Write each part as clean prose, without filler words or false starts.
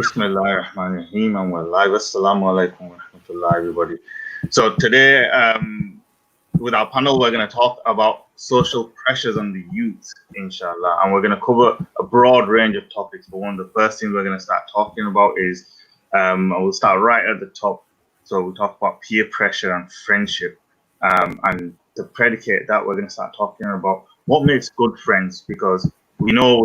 Bismillahirrahmanirrahim and we're live. Assalamu alaikum wa rahmatullah, everybody. So today, with our panel, we're going to talk about social pressures on the youth, inshallah. And we're going to cover a broad range of topics. But one of the first things we're going to start talking about is, we'll start right at the top. So we'll talk about peer pressure and friendship. And to predicate that, we're going to start talking about what makes good friends, because we know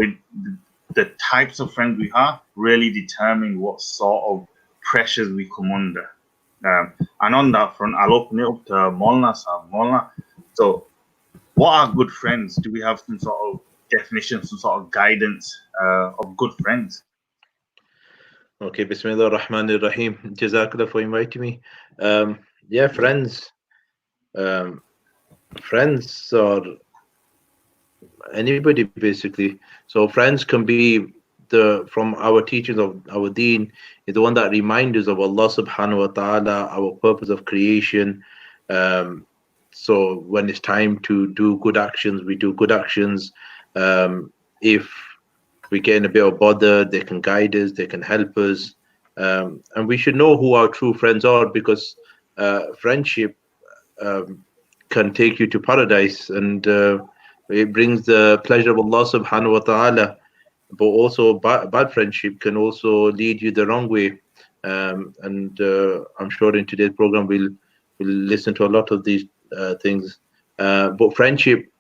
the types of friends we have really determine what sort of pressures we come under. And on that front, I'll open it up to Molana Sajid. Molana, so what are good friends? Do we have some sort of definition, some sort of guidance of good friends? Okay, Bismillah ar-Rahman ar-Rahim. Jazakallah for inviting me. Yeah, friends. Friends are anybody basically. So friends can be from our teachings of our deen, is the one that reminds us of Allah subhanahu wa ta'ala, our purpose of creation. So when it's time to do good actions, we do good actions. If we get in a bit of bother, they can guide us, they can help us. And we should know who our true friends are, because friendship can take you to paradise, and it brings the pleasure of Allah subhanahu wa ta'ala. But also bad friendship can also lead you the wrong way. And I'm sure in today's program we'll listen to a lot of these things. But friendship,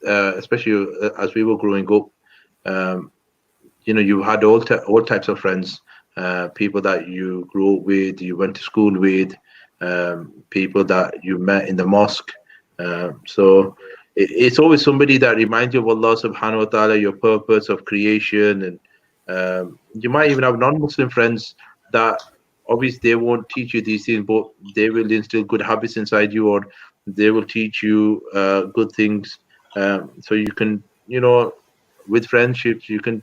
especially as we were growing up, you had all types of friends, people that you grew up with, you went to school with, people that you met in the mosque. So it's always somebody that reminds you of Allah subhanahu wa ta'ala, your purpose of creation. And you might even have non-Muslim friends that obviously they won't teach you these things, but they will instill good habits inside you, or they will teach you good things. So you can, with friendships, you can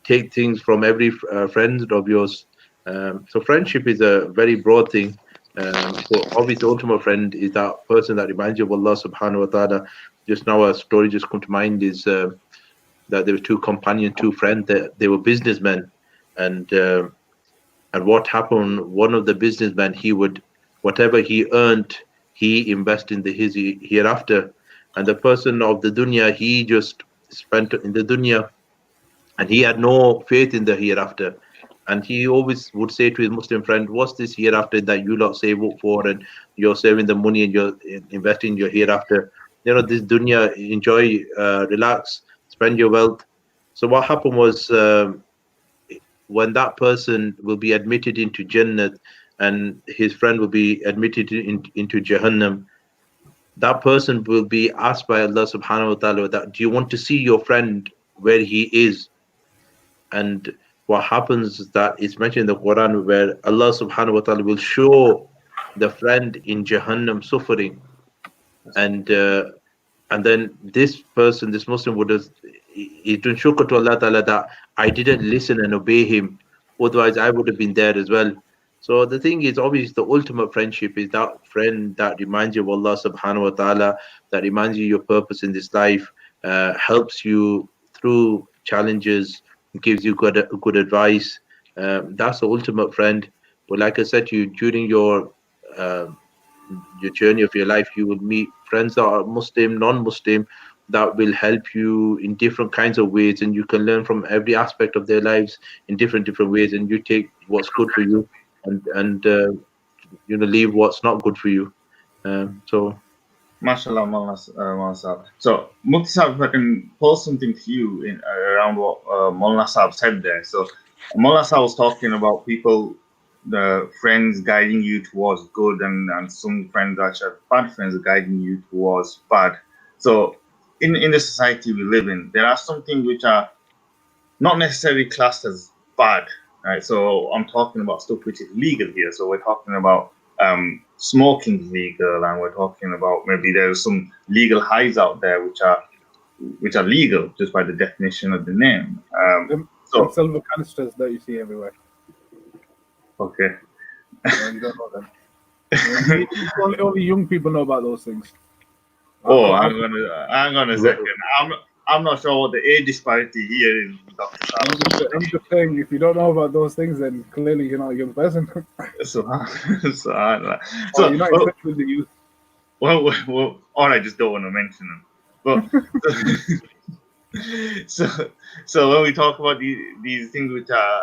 take things from every friend of yours. So friendship is a very broad thing. So obviously the ultimate friend is that person that reminds you of Allah subhanahu wa ta'ala. Just now a story just come to mind is that there were two friends, that they were businessmen, and what happened, one of the businessmen, whatever he earned, he invested in his hereafter. And the person of the dunya, he just spent in the dunya, and he had no faith in the hereafter. And he always would say to his Muslim friend, what's this hereafter that you lot save up for, and you're saving the money and you're investing in your hereafter? This dunya, enjoy, relax, spend your wealth. So what happened was, when that person will be admitted into Jannah and his friend will be admitted into Jahannam, that person will be asked by Allah subhanahu wa ta'ala that, do you want to see your friend where he is? And what happens is that it's mentioned in the Quran where Allah subhanahu wa ta'ala will show the friend in Jahannam suffering. And then this person, this Muslim, would have done shukr to Allah ta'ala that I didn't listen and obey him, otherwise I would have been there as well. So the thing is, obviously the ultimate friendship is that friend that reminds you of Allah subhanahu wa ta'ala, that reminds you your purpose in this life, helps you through challenges, gives you good advice. That's the ultimate friend. But like I said to you, during your journey of your life, you will meet friends that are Muslim, non-Muslim, that will help you in different kinds of ways, and you can learn from every aspect of their lives in different ways, and you take what's good for you, and leave what's not good for you. So MashaAllah, Molana Sajid. So, Mufti Sajid, if I can pose something to you around what Molana Sajid said there. So, Molana Sajid was talking about people, the friends guiding you towards good, and some friends actually bad friends guiding you towards bad. So, in the society we live in, there are some things which are not necessarily classed as bad, right? So, I'm talking about stuff which is legal here. So, we're talking about smoking legal, and we're talking about maybe there's some legal highs out there which are legal just by the definition of the name. So silver canisters that you see everywhere. Okay. You don't know them. Only young people know about those things. Oh, hang on a second. I'm not sure what the age disparity here is, Dr. I'm just saying, if you don't know about those things, then clearly you're not a young person. Subhanallah. Or So, you're not in touch with the youth. or I just don't want to mention them. But so, so when we talk about these things which are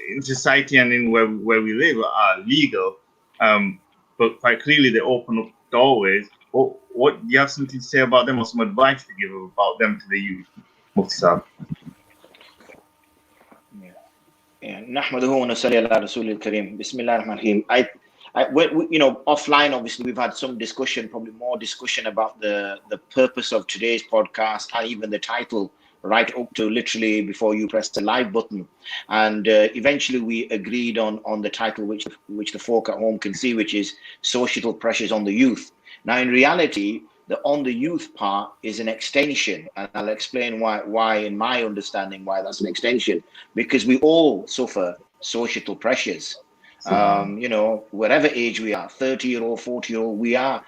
in society and in where we live are legal, but quite clearly they open up doorways. What do you have something to say about them or some advice to give about them to the youth, Mufti Saab? نحمده ونصلي على رسول الكريم بسم الله الرحمن الرحيم. Offline, obviously, we've had some discussion, probably more discussion about the purpose of today's podcast and even the title, right up to literally before you press the live button. And eventually we agreed on the title, which the folk at home can see, which is Societal Pressures on the Youth. Now, in reality, the on the youth part is an extension, and I'll explain why in my understanding why that's an extension, because we all suffer societal pressures. Whatever age we are, 30-year-old, 40-year-old, we are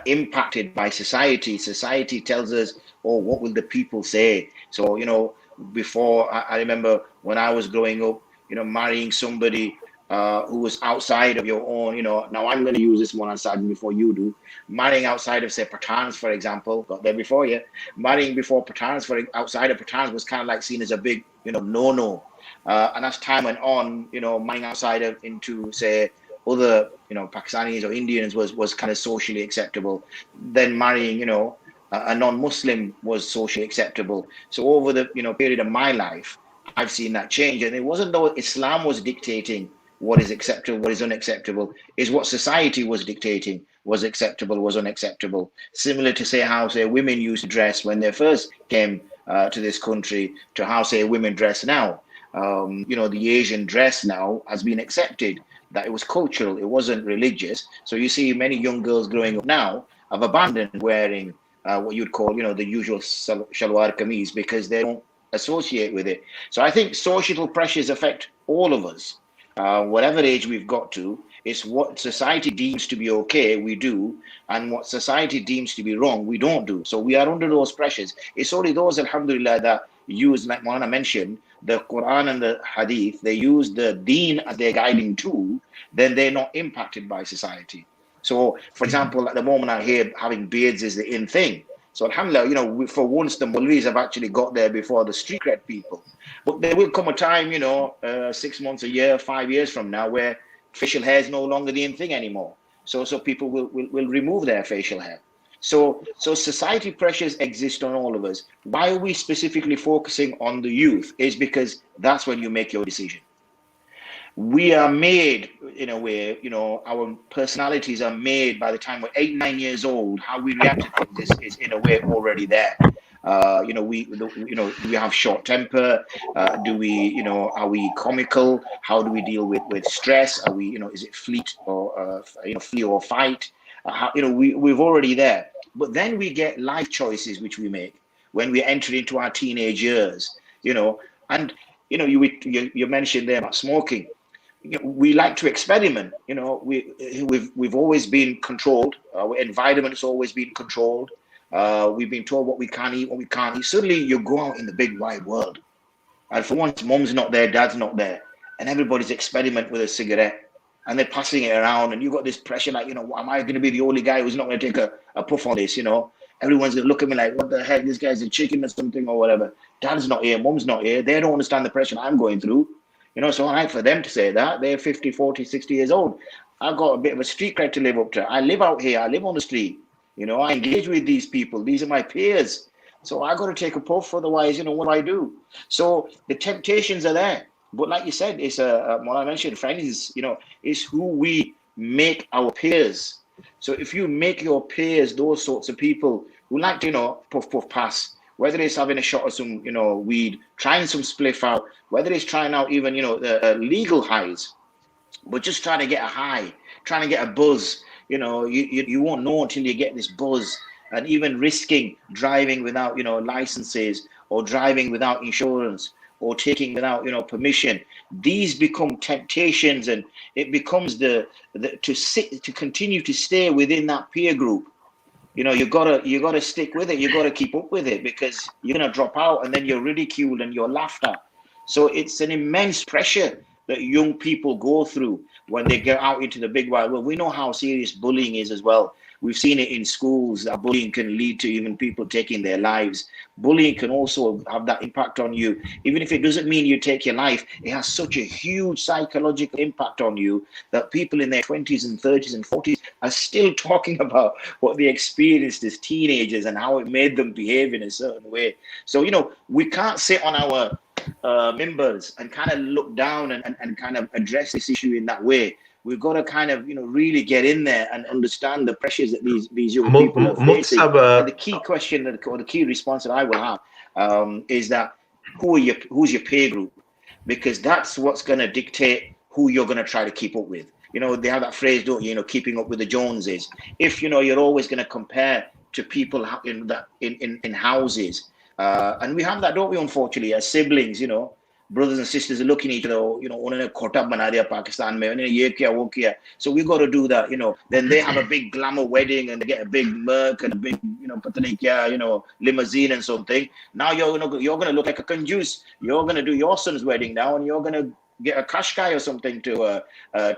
impacted by society. Society tells us, oh, what will the people say? So, before, I remember when I was growing up, marrying somebody who was outside of your own, now I'm going to use this one aside before you do. Marrying outside of, say, Pathans, for example, got there before you. Marrying before Pathans, outside of Pathans was kind of like seen as a big, no-no. And as time went on, marrying outside of into, say, other, Pakistanis or Indians was kind of socially acceptable. Then marrying, a non-Muslim was socially acceptable. So over the, period of my life, I've seen that change. And it wasn't though Islam was dictating what is acceptable, what is unacceptable, is what society was dictating was acceptable, was unacceptable. Similar to, say, how, say, women used to dress when they first came to this country to how, say, women dress now. The Asian dress now has been accepted, that it was cultural, it wasn't religious. So you see many young girls growing up now have abandoned wearing what you'd call, the usual shalwar kameez because they don't associate with it. So I think societal pressures affect all of us. Whatever age we've got to, it's what society deems to be okay, we do, and what society deems to be wrong, we don't do. So we are under those pressures. It's only those, alhamdulillah, that use, like Molana mentioned, the Quran and the Hadith, they use the deen as their guiding tool, then they're not impacted by society. So, for example, at the moment I hear having beards is the in thing. So alhamdulillah, for once the Mulvis have actually got there before the street cred people. But there will come a time, 6 months, a year, 5 years from now, where facial hair is no longer the in thing anymore. So people will remove their facial hair. So society pressures exist on all of us. Why are we specifically focusing on the youth? Is because that's when you make your decision. We are made in a way, our personalities are made by the time we're 8, 9 years old. How we react to things is in a way already there. We have short temper. Do we, are we comical? How do we deal with stress? Are we, is it flee or fight? We've already there. But then we get life choices which we make when we enter into our teenage years. And you mentioned there about smoking. We like to experiment. We've always been controlled. Our environment's always been controlled. We've been told what we can eat, what we can't eat. Suddenly you go out in the big wide world, and for once, mom's not there, dad's not there, and everybody's experimenting with a cigarette, and they're passing it around, and you got this pressure, like, am I going to be the only guy who's not going to take a puff on this? Everyone's going to look at me like, what the heck, this guy's a chicken or something or whatever. Dad's not here, mom's not here. They don't understand the pressure I'm going through. So I like for them to say that. They're 50, 40, 60 years old. I've got a bit of a street cred to live up to. I live out here. I live on the street. I engage with these people. These are my peers. So I got to take a puff. Otherwise, what do I do? So the temptations are there. But like you said, it's what I mentioned, friends, is who we make our peers. So if you make your peers those sorts of people who like to, puff, puff, pass, whether it's having a shot of some, weed, trying some spliff out, whether it's trying out even, the legal highs, but just trying to get a high, trying to get a buzz, you won't know until you get this buzz. And even risking driving without, licenses, or driving without insurance, or taking without, permission. These become temptations, and it becomes to continue to stay within that peer group. You gotta stick with it. You gotta keep up with it, because you're gonna drop out and then you're ridiculed and you're laughed at. So it's an immense pressure that young people go through when they get out into the big wide world. We know how serious bullying is as well. We've seen it in schools that bullying can lead to even people taking their lives. Bullying can also have that impact on you. Even if it doesn't mean you take your life, it has such a huge psychological impact on you that people in their 20s and 30s and 40s are still talking about what they experienced as teenagers and how it made them behave in a certain way. So, we can't sit on our members and kind of look down and kind of address this issue in that way. We've got to kind of really get in there and understand the pressures that these young people are facing. And the key question or the key response that I will have is that who's your peer group? Because that's what's going to dictate who you're going to try to keep up with. They have that phrase, don't you? Keeping up with the Joneses. If you're always going to compare to people in houses. And we have that, don't we, unfortunately, as siblings, brothers and sisters are looking at each other, उन्होंने खोटा बना दिया पाकिस्तान में, उन्होंने ये किया, वो किया. So we got to do that, Then they have a big glamour wedding and they get a big Merc and a big, पता नहीं क्या, limousine and something. Now you're going to look like a conjuice. You're going to do your son's wedding now and you're going to get a Qashqai or something to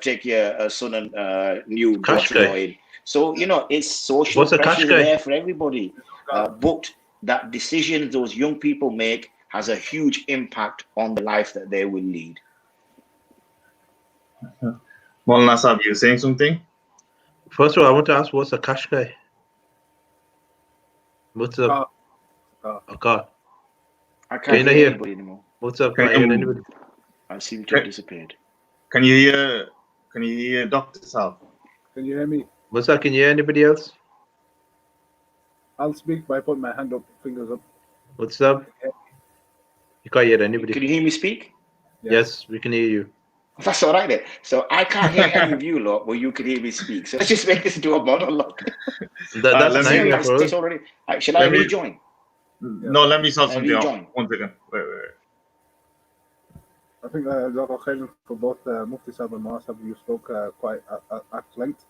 take your son and new daughter in. So, it's social pressure there for everybody. But that decision those young people make has a huge impact on the life that they will lead. Molana Sajid, you saying something? First of all, I want to ask, what's a Qashqai? What's up? A car. I can't hear anybody anymore. What's up? Can't hear anybody. I seem to have disappeared. Can you hear Dr. Sal? Can you hear me? What's up? Can you hear anybody else? I'll speak by putting my hand up, fingers up. What's up? You can't hear anybody. Can you hear me speak? Yes, we can hear you. That's all right then. So I can't hear any of you lot, but you can hear me speak. So let's just make this into a monologue. That's nice for us. Already. Shall I rejoin? No, let me solve something out. 1 second. Wait. I think Jazakallah khairan for both Mufti Sahib and Molana Sajid. You spoke quite at length,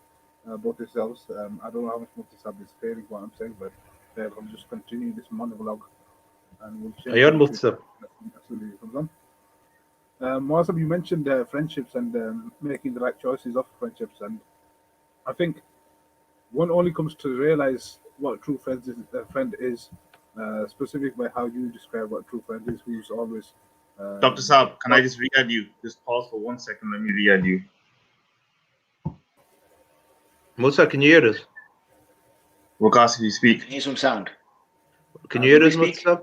both yourselves. I don't know how much Mufti Sahib is failing what I'm saying, but I'll just continue this monologue. And we'll share. Are you on, Mufti Sahib? Absolutely comes on. Molana Sajid, you mentioned friendships and making the right choices of friendships, and I think one only comes to realize what a true friend is, specific by how you describe what a true friend is, who's always. Dr. Saab, can I just re-add you? Just pause for 1 second. Let me re-add you. Musa, can you hear us? Waqas, if you speak. Can you hear some sound? Can you hear us, Musa?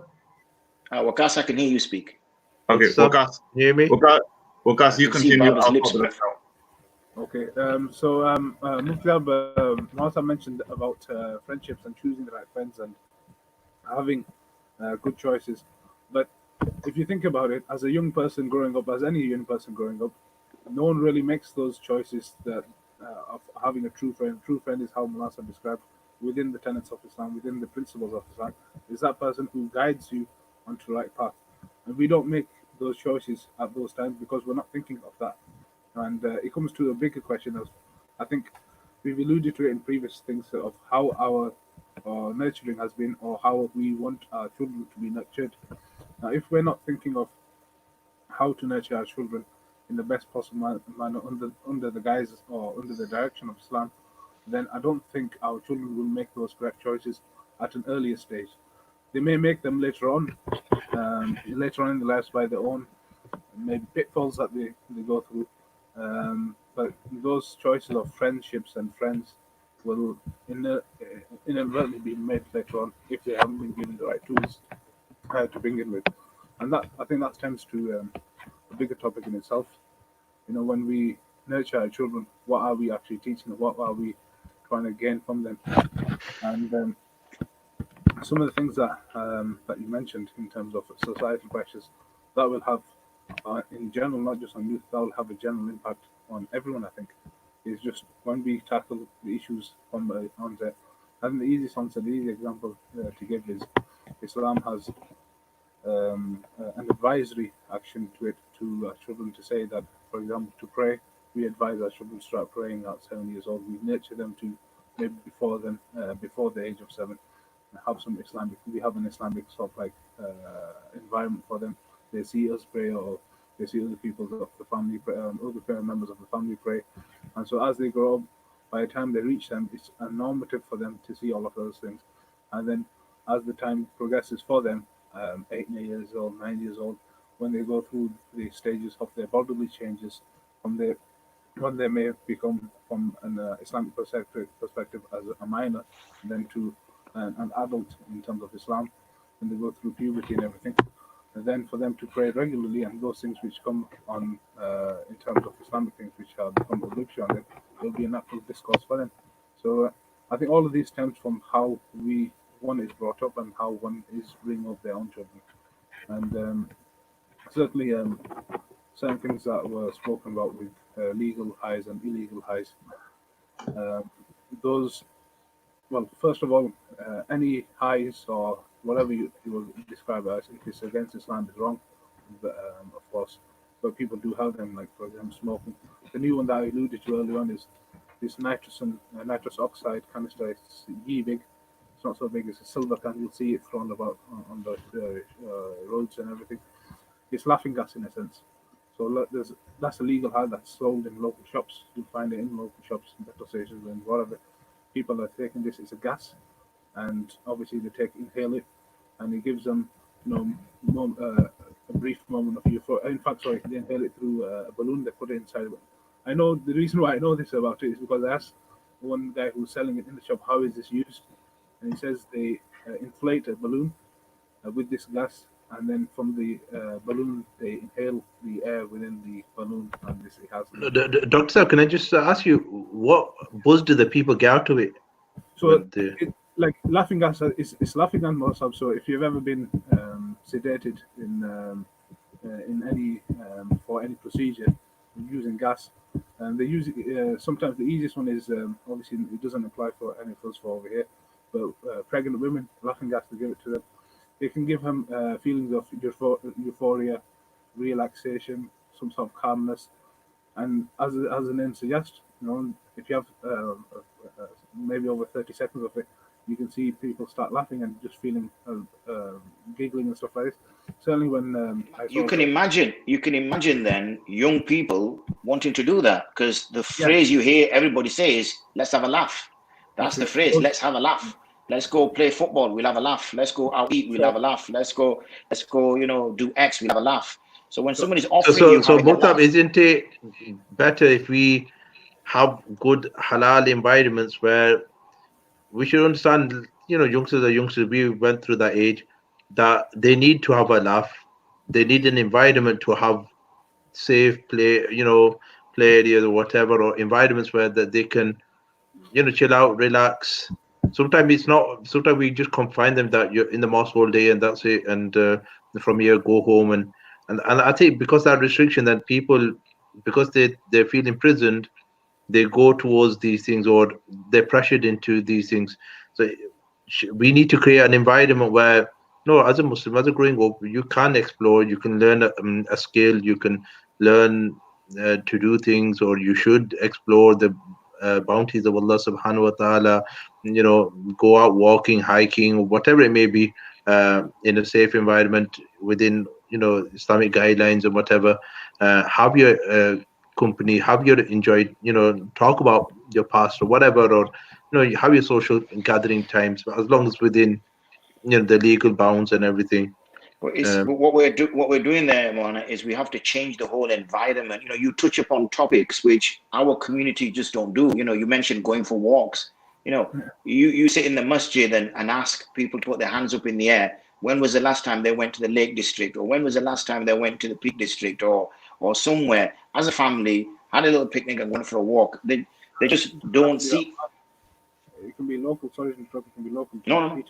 Waqas, I can hear you speak. Okay, Waqas. Can you hear me? Waqas, you continue. Okay, so Mufti Molana mentioned about friendships and choosing the right friends and having good choices. But if you think about it, as a young person growing up, as any young person growing up, no one really makes those choices that of having a true friend. True friend is how Molana described within the tenets of Islam, within the principles of Islam, is that person who guides you onto the right path. And we don't make those choices at those times because we're not thinking of that. And it comes to a bigger question of, I think we've alluded to it in previous things of how our nurturing has been, or how we want our children to be nurtured. Now, if we're not thinking of how to nurture our children in the best possible manner under the guise or under the direction of Islam, then I don't think our children will make those correct choices at an earlier stage. They may make them later on in the lives by their own maybe pitfalls that they go through. But those choices of friendships and friends will inadvertently be made later on if they haven't been given the right tools to begin with. And that, I think, that tends to a bigger topic in itself. When we nurture our children, what are we actually teaching them? What are we trying to gain from them? And some of the things that you mentioned in terms of societal pressures, that will have, in general, not just on youth, that will have a general impact on everyone, I think. It's just when we tackle the issues from the onset. I think the easiest answer, the easy example to give is Islam has an advisory action to it to children to say that, for example, to pray, we advise our children to start praying at 7 years old. We nurture them to maybe before then, before the age of 7, and have some Islamic. We have an Islamic sort of like environment for them. They see us pray, or they see other people of the family pray, other members of the family pray, and so as they grow up, by the time they reach them, it's a normative for them to see all of those things, and then as the time progresses for them, 8 years old, 9 years old, when they go through the stages of their bodily changes, from their when they may become from an Islamic perspective as a minor, then to an adult in terms of Islam, when they go through puberty and everything, and then for them to pray regularly, and those things which come on in terms of Islamic things which have become obligatory on them, will be a natural discourse for them. So I think all of these stems from how one is brought up and how one is bringing up their own children, and certainly certain things that were spoken about with legal highs and illegal highs. Those, well, first of all, any highs or whatever you will describe as, if it's against Islam, is wrong, of course. But people do have them, like for example, smoking. The new one that I alluded to earlier on is this nitrous oxide canister. It's big. It's not so big. It's a silver can. You'll see it thrown about on the roads and everything. It's laughing gas in a sense. So that's a legal high that's sold in local shops. You'll find it in local shops, petrol stations, and whatever. People are taking this. It's a gas, and obviously they inhale it, and it gives them, a brief moment of euphoria. In fact, sorry, they inhale it through a balloon. They put it inside. I know the reason why I know this about it is because I asked one guy who's selling it in the shop, how is this used? And he says they inflate a balloon with this gas, and then from the balloon they inhale the air within the balloon, and this it has. Dr. Sir, can I just ask you, what buzz do the people get out of it? So like laughing gas, it's laughing gas most of. So if you've ever been sedated in any for any procedure using gas, and they use it, sometimes the easiest one is obviously it doesn't apply for any of us for over here, but pregnant women, laughing gas, to give it to them. It can give them feelings of euphoria, relaxation, some sort of calmness, and as the name suggests, if you have maybe over 30 seconds of it, you can see people start laughing and just feeling giggling and stuff like this. Certainly, when you can imagine then young people wanting to do that, because the phrase you hear everybody say is, "Let's have a laugh." That's the phrase. Let's have a laugh. Let's go play football. We'll have a laugh. Let's go out eat. We'll have a laugh. Let's go. Do X. We'll have a laugh. So when somebody's offering you, so Muhtab, isn't it better if we have good halal environments where we should understand? Youngsters are youngsters. We went through that age that they need to have a laugh. They need an environment to have safe play areas or whatever, or environments where that they can chill out, relax. Sometimes we just confine them that you're in the mosque all day and that's it, and from here go home, and I think because that restriction, that people, because they feel imprisoned, they go towards these things, or they're pressured into these things. So we need to create an environment where, as a Muslim, as a growing up, you can explore, you can learn a skill, you can learn to do things, or you should explore the bounties of Allah subhanahu wa ta'ala, go out walking, hiking, whatever it may be, in a safe environment within Islamic guidelines and whatever. Have your company, have your enjoyed, talk about your past or whatever, or you have your social gathering times, but as long as within the legal bounds and everything. But what we're doing there, Molana, is we have to change the whole environment. You touch upon topics which our community just don't do. You mentioned going for walks. You sit in the masjid and ask people to put their hands up in the air. When was the last time they went to the Lake District, or when was the last time they went to the Peak District, or somewhere as a family, had a little picnic and went for a walk? They just don't see. It can be local. Sorry, it can be local. No.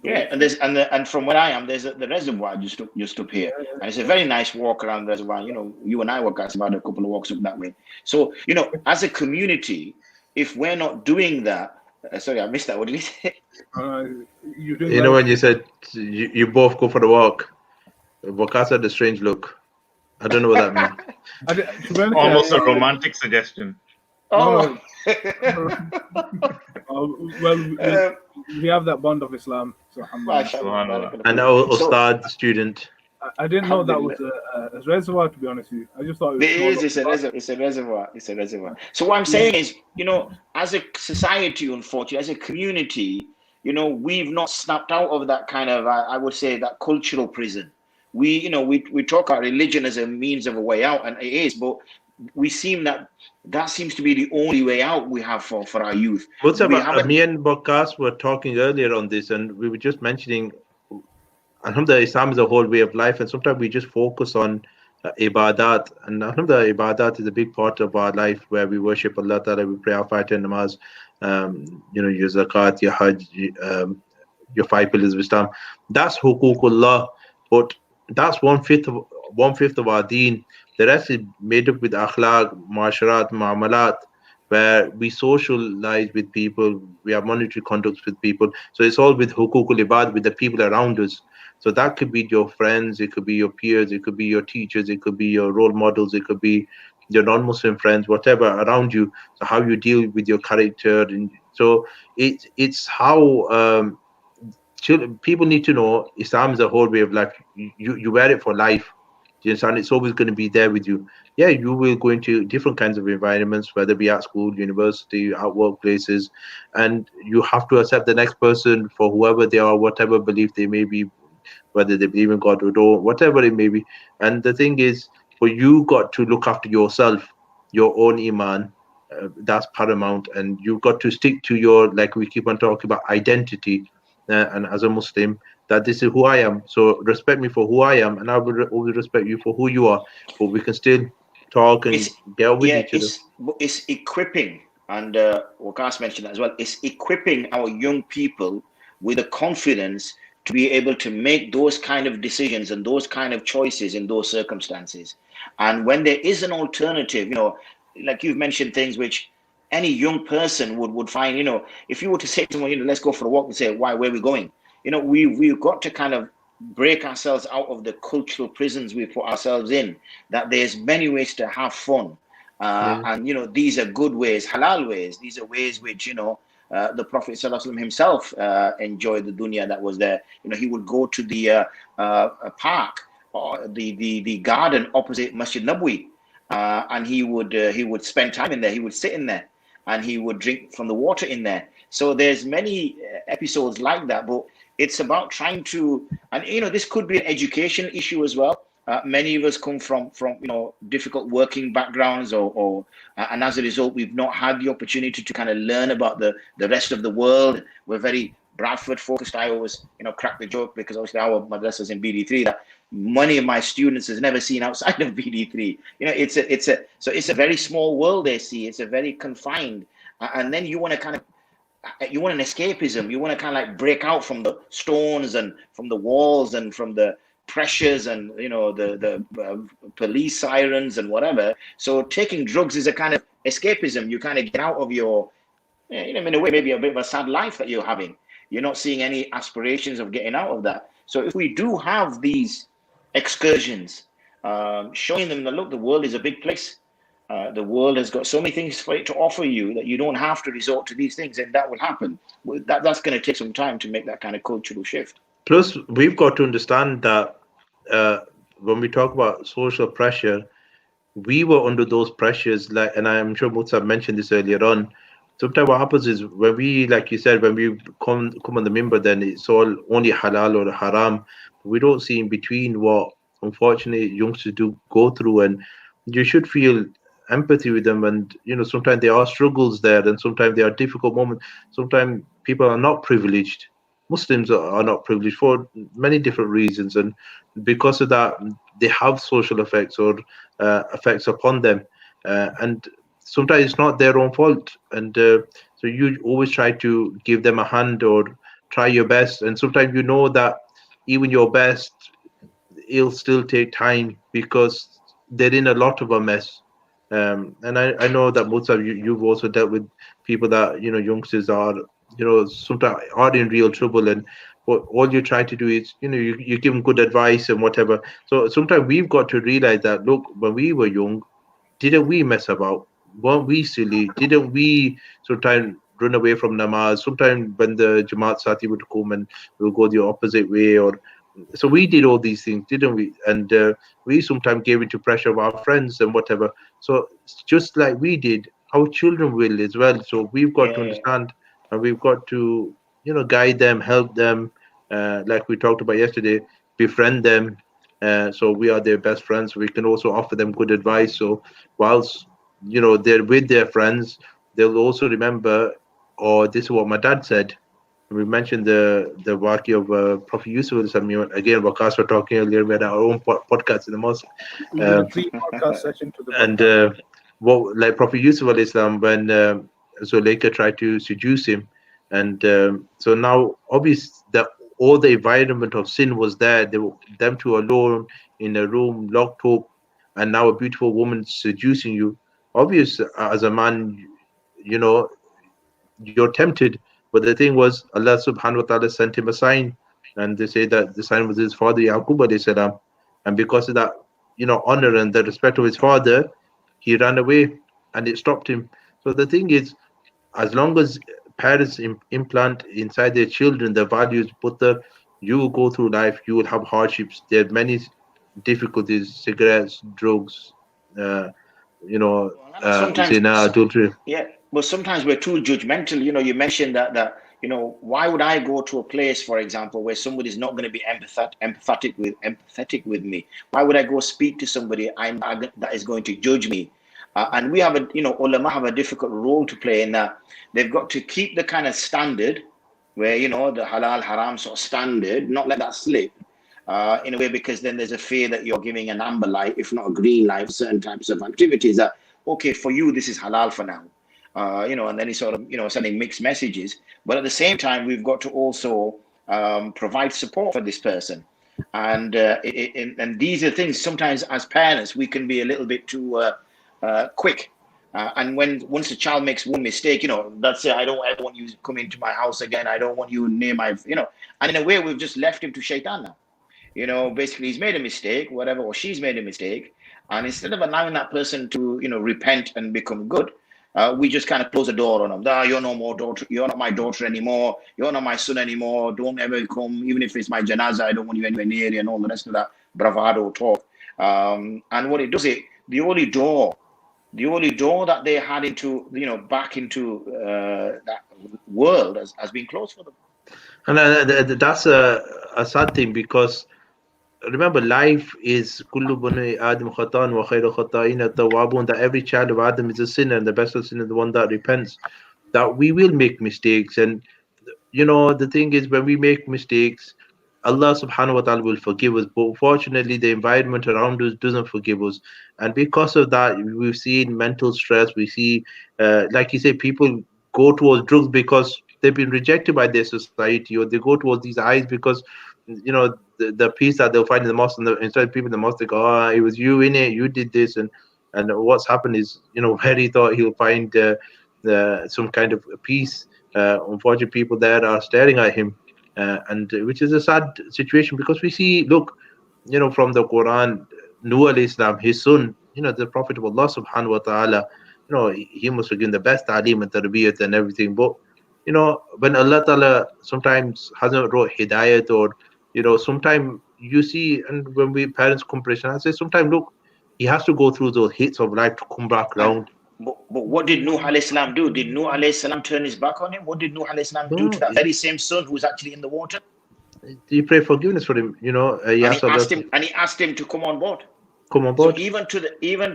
Yeah, and from where I am, there's the reservoir just up here, and it's a very nice walk around the reservoir. You and I walk about a couple of walks up that way. So as a community, if we're not doing that, sorry, I missed that. What did he say? When you said you both go for the walk, Waqas had a strange look. I don't know what that meant. Almost a romantic suggestion. No, Oh. well, we have that bond of Islam, so alhamdulillah. MashaAllah, Subhanallah. And barakallah. our So, Ustad, the student. I didn't know that was alhamdulillah. a reservoir, to be honest with you. I just thought it was There small. is, it's a reservoir. It's a reservoir. It's a reservoir. So what I'm saying is, as a society, unfortunately, as a community, we've not snapped out of that kind of, I would say, that cultural prison. We talk about religion as a means of a way out, and it is, but we seem that seems to be the only way out we have for our youth. We haven't. Me and Bakas were talking earlier on this, and we were just mentioning, Alhamdulillah, Islam is a whole way of life, and sometimes we just focus on ibadat, and Alhamdulillah, ibadat is a big part of our life where we worship Allah Ta'ala, we pray our five and namaz, your zakat, your hajj, your 5 pillars of Islam. That's huququllah, but that's one fifth of our deen. The rest is made up with akhlaq, masharat, muamalat, where we socialize with people, we have monetary conducts with people. So it's all with hukukul ibad, with the people around us. So that could be your friends, it could be your peers, it could be your teachers, it could be your role models, it could be your non-Muslim friends, whatever around you. So how you deal with your character, and so it's how people need to know Islam is a whole way of life. You wear it for life. Do you understand? It's always going to be there with you. Yeah, you will go into different kinds of environments, whether it be at school, university, at workplaces, and you have to accept the next person for whoever they are, whatever belief they may be, whether they believe in God or don't, whatever it may be. And the thing is, for you got to look after yourself, your own iman. That's paramount, and you've got to stick to your, like we keep on talking about, identity. And as a Muslim, that this is who I am. So respect me for who I am, and I will always respect you for who you are. But we can still talk and get on with each other. It's equipping, and Waqas mentioned that as well. It's equipping our young people with the confidence to be able to make those kind of decisions and those kind of choices in those circumstances. And when there is an alternative, like you've mentioned, things which any young person would find, if you were to say to someone, let's go for a walk, and say, why, where are we going? We've got to kind of break ourselves out of the cultural prisons we put ourselves in, that there's many ways to have fun. And, these are good ways, halal ways. These are ways which, the Prophet ﷺ himself enjoyed the dunya that was there. He would go to the park or the garden opposite Masjid Nabawi, and he would spend time in there. He would sit in there, and he would drink from the water in there. So there's many episodes like that, but it's about trying to, and this could be an education issue as well. Many of us come from difficult working backgrounds, and as a result, we've not had the opportunity to kind of learn about the rest of the world. We're very Bradford focused. I always crack the joke, because obviously our madrasa's in BD3, that many of my students has never seen outside of BD3. It's a very small world they see. It's a very confined, and then you want an escapism. You want to kind of like break out from the stones and from the walls and from the pressures and the police sirens and whatever. So taking drugs is a kind of escapism. You kind of get out of your, in a way, maybe a bit of a sad life that you're having. You're not seeing any aspirations of getting out of that. So if we do have these excursions, showing them that, look, the world is a big place. The world has got so many things for it to offer you that you don't have to resort to these things, and that will happen. That's going to take some time to make that kind of cultural shift. Plus, we've got to understand that when we talk about social pressure, we were under those pressures, and I'm sure Mutsa mentioned this earlier on. Sometimes what happens is, when we, like you said, when we come on the minbar, then it's all only halal or haram. We don't see in between what, unfortunately, youngsters do go through, and you should feel empathy with them. And sometimes there are struggles there, and sometimes there are difficult moments. Sometimes people are not privileged. Muslims are not privileged for many different reasons, and because of that, they have social effects or effects upon them, and sometimes it's not their own fault. And so you always try to give them a hand or try your best, and sometimes that even your best, it'll still take time, because they're in a lot of a mess. And I know that most of you've also dealt with people that youngsters are sometimes are in real trouble, and what all you try to do is you give them good advice and whatever. So sometimes we've got to realize that, look, when we were young, didn't we mess about? weren't we silly? Didn't we sometimes run away from namaz? Sometimes when the Jamaat Sati would come and we'll go the opposite way, or so we did all these things, didn't we? And we sometimes gave into pressure of our friends and whatever. So just like we did, our children will as well. So we've got to Yeah. understand, and we've got to, guide them, help them, like we talked about yesterday, befriend them. So we are their best friends. We can also offer them good advice. So whilst they're with their friends, they'll also remember. Or this is what my dad said. We mentioned the waqi of Prophet Yusuf. Again, Waqas were talking earlier. We had our own podcast in the mosque. We did a pre-podcast session to the And podcast. what, like Prophet Yusuf alayhi salam, when Zuleika tried to seduce him, and so now obvious that all the environment of sin was there. They were them two alone in a room locked up, and now a beautiful woman seducing you. Obvious, as a man, you know you're tempted. But the thing was, Allah subhanahu wa ta'ala sent him a sign. And they say that the sign was his father, Yaqub alayhi salam. And because of that, honor and the respect of his father, he ran away and it stopped him. So the thing is, as long as parents implant inside their children the values, but you will go through life, you will have hardships. There are many difficulties, cigarettes, drugs, uh, you know, Sometimes, zina, adultery. yeah, but sometimes we're too judgmental. You mentioned that why would I go to a place, for example, where somebody's not going to be empathetic with me? Why would I go speak to somebody that is going to judge me? And we have ulama have a difficult role to play in that. They've got to keep the kind of standard where the halal haram sort of standard, not let that slip. In a way, because then there's a fear that you're giving an amber light, if not a green light, for certain types of activities that, okay, for you, this is halal for now. And then he's sort of, sending mixed messages. But at the same time, we've got to also provide support for this person. And and these are things sometimes as parents, we can be a little bit too quick. And once a child makes one mistake, that's it. I don't want you to come into my house again. I don't want you near my, and in a way, we've just left him to shaitan now. Basically he's made a mistake, whatever, or she's made a mistake. And instead of allowing that person to, repent and become good, we just kind of close the door on them. You're no more daughter. You're not my daughter anymore. You're not my son anymore. Don't ever come, even if it's my janaza. I don't want you anywhere near you, and all the rest of that bravado talk. And what it does, the only door that they had into, back into that world has been closed for them. And that's a sad thing, because remember, life is kullu bani Adam khatan wa khayru khata'in at-tawwabun, that every child of Adam is a sinner, and the best of sinner is the one that repents. That we will make mistakes, and the thing is, when we make mistakes, Allah subhanahu wa ta'ala will forgive us. But fortunately, the environment around us doesn't forgive us. And because of that, we've seen mental stress. We see, like you say, people go towards drugs because they've been rejected by their society, or they go towards these eyes because, the peace that they'll find in the mosque, and instead of people in the mosque, they go, oh, it was you in it, you did this. And what's happened is, where he thought he'll find some kind of peace, unfortunately, people there are staring at him, and which is a sad situation, because we see, look, from the Quran, Nuh alayhi salam, his son, the Prophet of Allah subhanahu wa ta'ala, he must have given the best ta'lim and tarbiyat and everything. But, when Allah ta'ala sometimes hasn't wrote hidayat, or, sometimes you see, and when we parents comparison, I say sometimes, look, he has to go through those hits of life to come back round. But what did Nuh alayhi salam do? Did Nuh alayhi salam turn his back on him? What did Nuh alayhi salam do to that very same son who's actually in the water? You pray forgiveness for him, And he asked him to come on board. Come on board. So even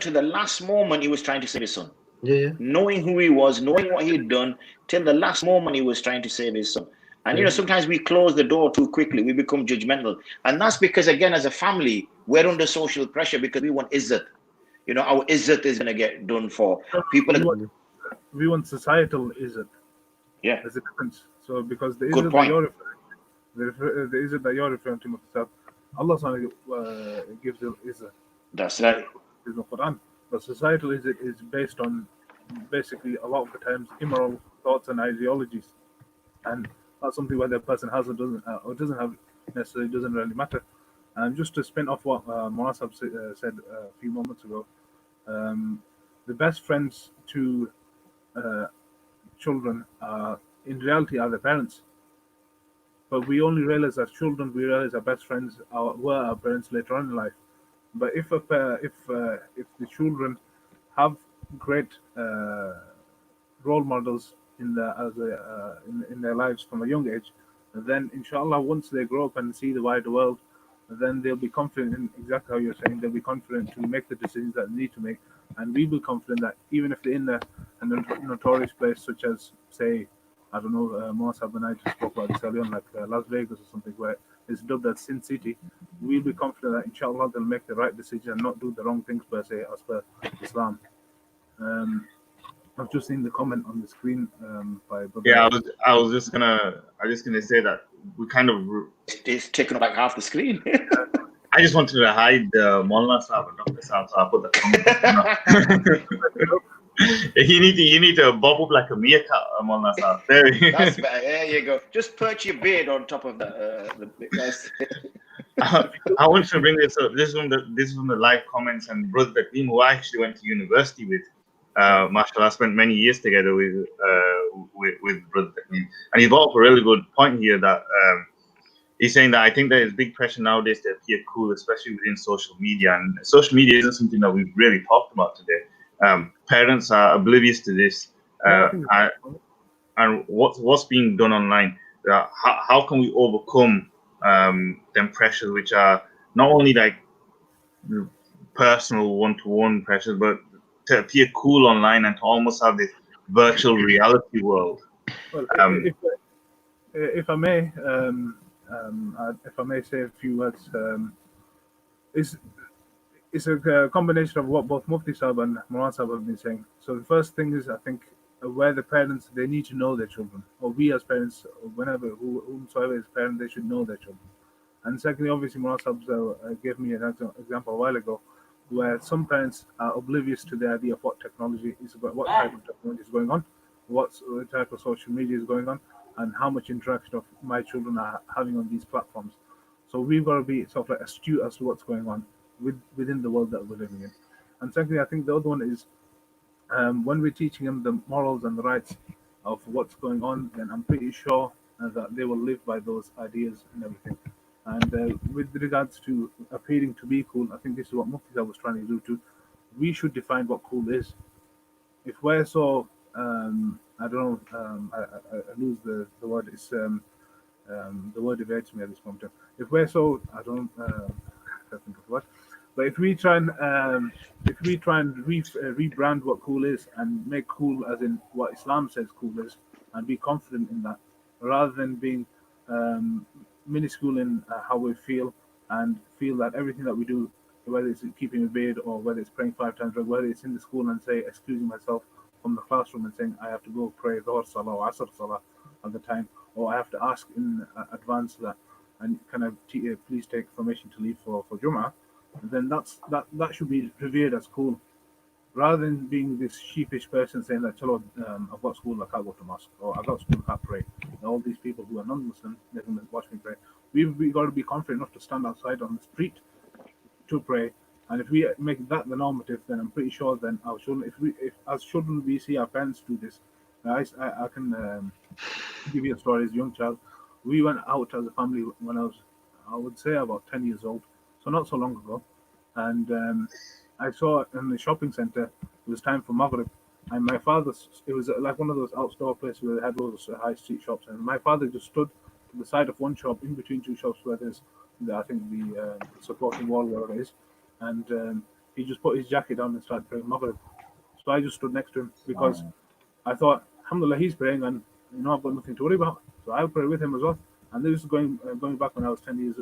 to the last moment, he was trying to save his son. Yeah. Knowing who he was, knowing what he'd done, till the last moment he was trying to save his son. And sometimes we close the door too quickly. We become judgmental, and that's because, again, as a family, we're under social pressure because we want izzat. Our izzat is going to get done for people. We want societal izzat. Yeah, there's a difference. So because the good izzat point. the izzat that you're referring to, Allah gives the izzat. That's right. In the Quran, but societal izzat is based on basically a lot of the times immoral thoughts and ideologies, and that's something whether a person has or doesn't have necessarily doesn't really matter. And just to spin off what Molana Sajid said a few moments ago, the best friends to children in reality are the parents. But we only realize as children, we realize our best friends were our parents later on in life. But if the children have great role models in their lives from a young age, then inshallah once they grow up and see the wider world, then they'll be confident in exactly how you're saying. They'll be confident to make the decisions that they need to make, and we will be confident that even if they're in a notorious place such as, say, I don't know, Mossab and I just spoke about this earlier on, like Las Vegas or something, where it's dubbed as Sin City, we'll be confident that inshallah they'll make the right decision and not do the wrong things per se as per Islam. I've just seen the comment on the screen by Brother. Yeah, I was just gonna say that we kind of It's taken up like half the screen. I just wanted to hide Molana Sajid and Dr. Sajid, so I put the comment. You need to bob up like a meerkat, Molana Sajid. That's better. There you go. Just perch your beard on top of the I want to bring this up. This is from the live comments, and Brother Takeem, who I actually went to university with. Mashallah, I spent many years together with Brother Takeem, and he brought up a really good point here that he's saying that I think there is big pressure nowadays to appear cool, especially within social media, and social media isn't something that we've really talked about today. Parents are oblivious to this, and what's being done online. How can we overcome them pressures, which are not only like personal one-to-one pressures, but to appear cool online and to almost have this virtual reality world. Well, if I may say a few words, it's a combination of what both Mufti Sahib and Molana Sahib have been saying. So the first thing is, I think, where the parents, they need to know their children, or we as parents, or whomsoever is parent, they should know their children. And secondly, obviously, Molana Sahib gave me an example a while ago, where some parents are oblivious to the idea of what technology is about, what type of technology is going on, what type of social media is going on, and how much interaction of my children are having on these platforms. So we've got to be sort of like astute as to what's going on within the world that we're living in. And secondly, I think the other one is when we're teaching them the morals and the rights of what's going on, then I'm pretty sure that they will live by those ideas and everything. And with regards to appearing to be cool, I think this is what Mufti was trying to do too. We should define what cool is. If we're so, I don't know, I lose the word. It's the word evades me at this moment. If we're so, I don't think of what. But if we try and rebrand what cool is and make cool as in what Islam says cool is, and be confident in that, rather than being minuscule in how we feel, and feel that everything that we do, whether it's keeping a beard or whether it's praying 5 times, or whether it's in the school and say excusing myself from the classroom and saying I have to go pray Dhuhr Salah or Asr Salah at the time, or I have to ask in advance that, and can I please take permission to leave for Jum'ah, then that should be revered as cool, rather than being this sheepish person saying that, Chalo, I've got school, I can't go to mosque, or I've got school, I can't pray. And all these people who are non-Muslim, they're going to watch me pray. We've got to be confident enough to stand outside on the street to pray. And if we make that the normative, then I'm pretty sure then our children, if as children we see our parents do this, I can give you a story as a young child. We went out as a family when I would say about 10 years old, so not so long ago. And I saw in the shopping center, it was time for Maghrib, and my father, it was like one of those outdoor places where they had those high street shops, and my father just stood to the side of one shop in between two shops where there's, I think, the supporting wall where it is, and he just put his jacket on and started praying Maghrib. So I just stood next to him because I thought, alhamdulillah, he's praying, and I've got nothing to worry about, so I'll pray with him as well. And this is going back when I was 10 years,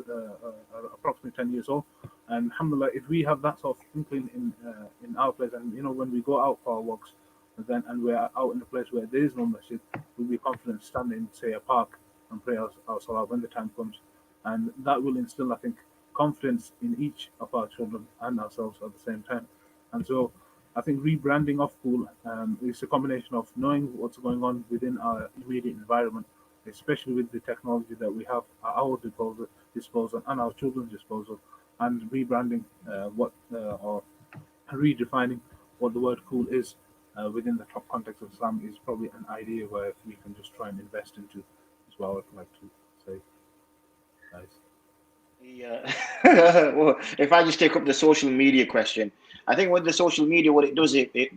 approximately 10 years old. And alhamdulillah, if we have that sort of inkling in our place, and when we go out for our walks, and we're out in a place where there is no masjid, we'll be confident standing in, say, a park and pray our salah when the time comes. And that will instill, I think, confidence in each of our children and ourselves at the same time. And so I think rebranding of cool is a combination of knowing what's going on within our immediate environment, especially with the technology that we have at our disposal and our children's disposal, and rebranding or redefining what the word cool is, within the top context of Islam is probably an idea where we can just try and invest into as well. I'd like to say, guys. Yeah. Well, if I just take up the social media question, I think with the social media, what it does, it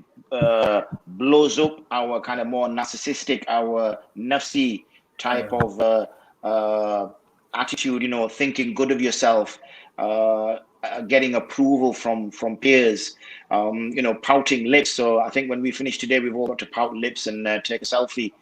blows up our kind of more narcissistic, our nafsi type of attitude, thinking good of yourself, getting approval from peers, pouting lips. So I think when we finish today, we've all got to pout lips and take a selfie,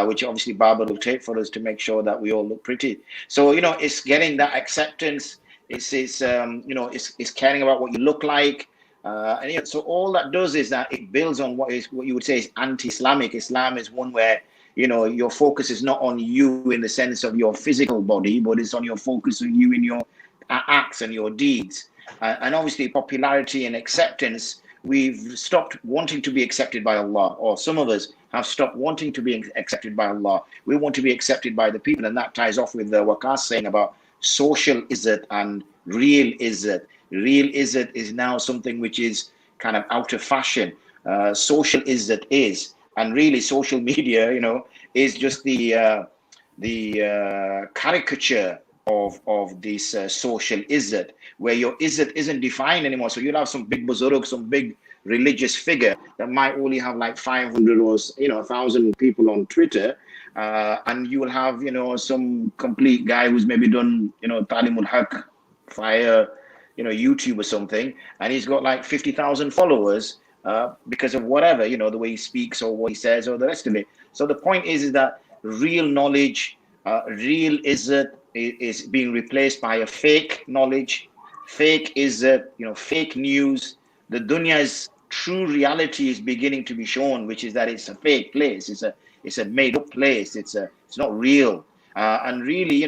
which obviously Barbara will take for us to make sure that we all look pretty. So, it's getting that acceptance. It's caring about what you look like. And so all that does is that it builds on what you would say is anti-Islamic. Islam is one where your focus is not on you in the sense of your physical body, but it's on your focus on you in your acts and your deeds. And obviously popularity and acceptance, we've stopped wanting to be accepted by Allah, or some of us have stopped wanting to be accepted by Allah. We want to be accepted by the people, and that ties off with the Waqas saying about social izzat and real izzat. Real izzat is now something which is kind of out of fashion. Social izzat is, and really social media, is just the caricature of this social izzat, where your izzat isn't defined anymore. So you'll have some big buzurg, some big religious figure that might only have like 500 or 1,000 people on Twitter, and you will have some complete guy who's maybe done Talimul Haq via YouTube or something, and he's got like 50,000 followers because of whatever, the way he speaks or what he says or the rest of it. So the point is that real knowledge, real izzat is being replaced by a fake knowledge, fake izzat, fake news. The dunya's true reality is beginning to be shown, which is that it's a fake place. It's a made up place. It's not real. And really,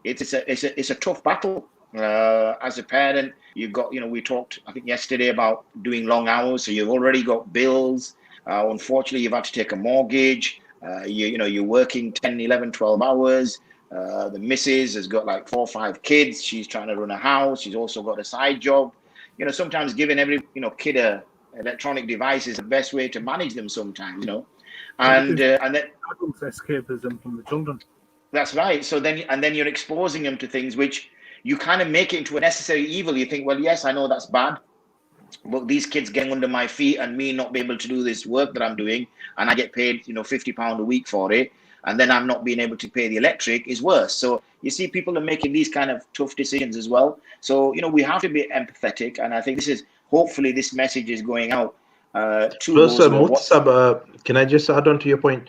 it's a tough battle. As a parent, you've got, we talked, I think yesterday, about doing long hours. So you've already got bills. Unfortunately, you've had to take a mortgage. You're working 10, 11, 12 hours. The missus has got like 4 or 5 kids. She's trying to run a house. She's also got a side job. Sometimes giving every, kid a electronic device is the best way to manage them sometimes, and then adults escapism from the children. That's right. So then you're exposing them to things which you kind of make it into a necessary evil. You think, well, yes, I know that's bad, but these kids getting under my feet and me not be able to do this work that I'm doing, and I get paid, £50 a week for it, and then I'm not being able to pay the electric is worse. So you see, people are making these kind of tough decisions as well. So, we have to be empathetic. And I think hopefully this message is going out to Plus, those. can I just add on to your point?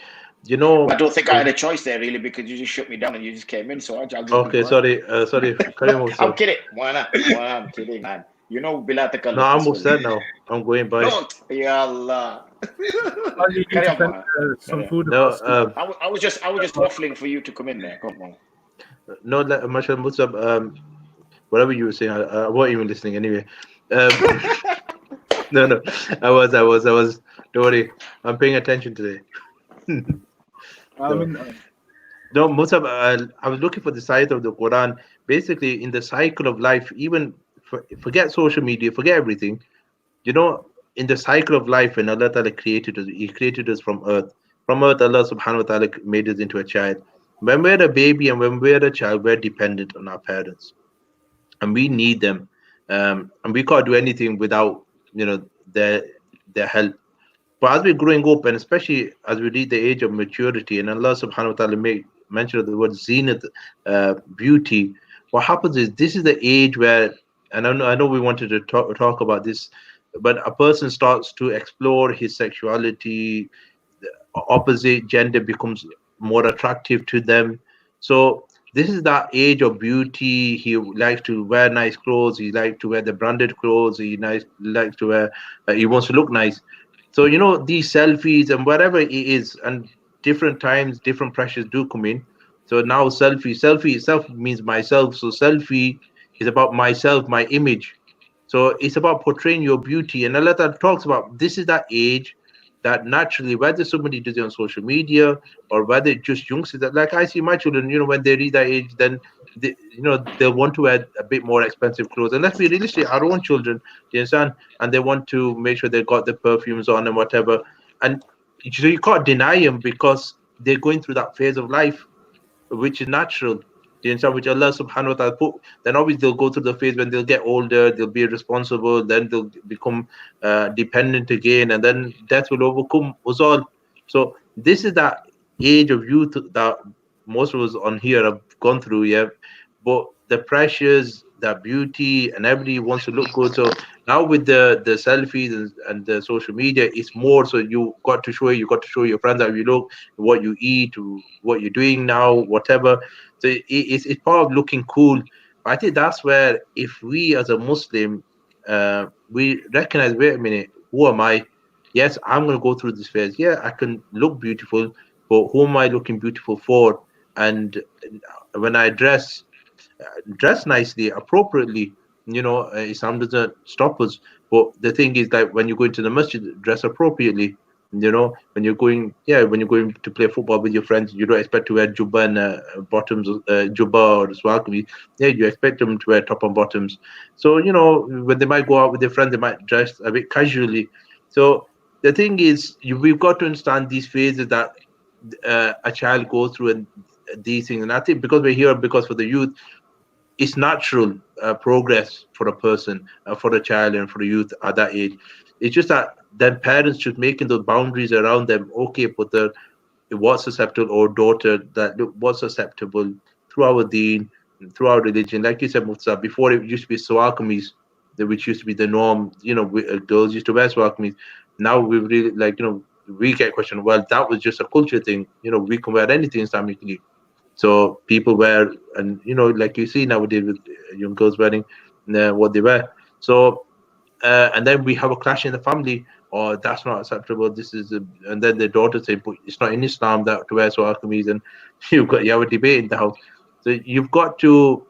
I don't think I had a choice there, really, because you just shut me down and you just came in. So I'll just okay, sorry. I'm kidding. I'm kidding, man. Bila Takalluf. No, I'm upset now. I'm going by. Don't. Ya Allah. Carry on, Some food. No, I was just waffling for you to come in there. Come on. No, Mashallah Musab, whatever you were saying, I wasn't even listening anyway. No, I was. Don't worry, I'm paying attention today. No, Musab, I was looking for the side of the Quran. Basically, in the cycle of life, even forget social media, forget everything. In the cycle of life, when Allah Ta'ala created us, He created us from earth. From earth, Allah Subhanahu wa Ta'ala made us into a child. When we're a baby and when we're a child, we're dependent on our parents, and we need them, and we can't do anything without their help. But as we're growing up, and especially as we reach the age of maturity, and Allah Subhanahu wa Ta'ala made mention of the word zinat, beauty, what happens is this is the age where, and I know we wanted to talk about this, but a person starts to explore his sexuality. The opposite gender becomes more attractive to them. So this is that age of beauty. He likes to wear nice clothes. He likes to wear the branded clothes. He likes to wear. He wants to look nice. So these selfies and whatever it is, and different times, different pressures do come in. So now selfie itself means myself. So selfie is about myself, my image. So it's about portraying your beauty. And Allah Ta'ala talks about this is that age that naturally, whether somebody does it on social media or whether it's just youngsters, that like I see my children, when they reach that age, then they'll want to wear a bit more expensive clothes. And let's be realistic, our own children, you understand, and they want to make sure they've got the perfumes on and whatever. And so you can't deny them because they're going through that phase of life, which is natural. Do you understand? Which Allah subhanahu wa ta'ala put. Then obviously they'll go through the phase when they'll get older, they'll be responsible, then they'll become dependent again, and then death will overcome us all. So this is that age of youth that most of us on here have gone through, yeah. But the pressures, the beauty, and everybody wants to look good. So now with the selfies and the social media, it's more. So you got to show your friends how you look, what you eat, what you're doing now, whatever. So it's part of looking cool. But I think that's where if we as a Muslim, we recognize, wait a minute, who am I? Yes, I'm going to go through this phase. Yeah, I can look beautiful, but who am I looking beautiful for? And when I dress nicely, appropriately. Islam doesn't stop us. But the thing is that when you go into the masjid, dress appropriately. When you're going to play football with your friends, you don't expect to wear jubba and bottoms, jubba or swag. Yeah, you expect them to wear top and bottoms. So when they might go out with their friends, they might dress a bit casually. So the thing is, we've got to understand these phases that a child goes through and these things. And I think because we're here, because for the youth, it's natural progress for a person, for a child, and for a youth at that age. It's just that then parents should making those boundaries around them. Okay, but what's acceptable, or daughter, that look what's acceptable through our deen, through our religion. Like you said, Mufti, before it used to be sawakamis, which used to be the norm. Girls used to wear sawakamis. Now we really we get questioned. Well, that was just a culture thing. We can wear anything Islamically. So people wear, and like you see nowadays with young girls wearing what they wear. So and then we have a clash in the family, or that's not acceptable. And then the daughter say, but it's not in Islam that to wear kameez, and you have a debate in the house. So you've got to,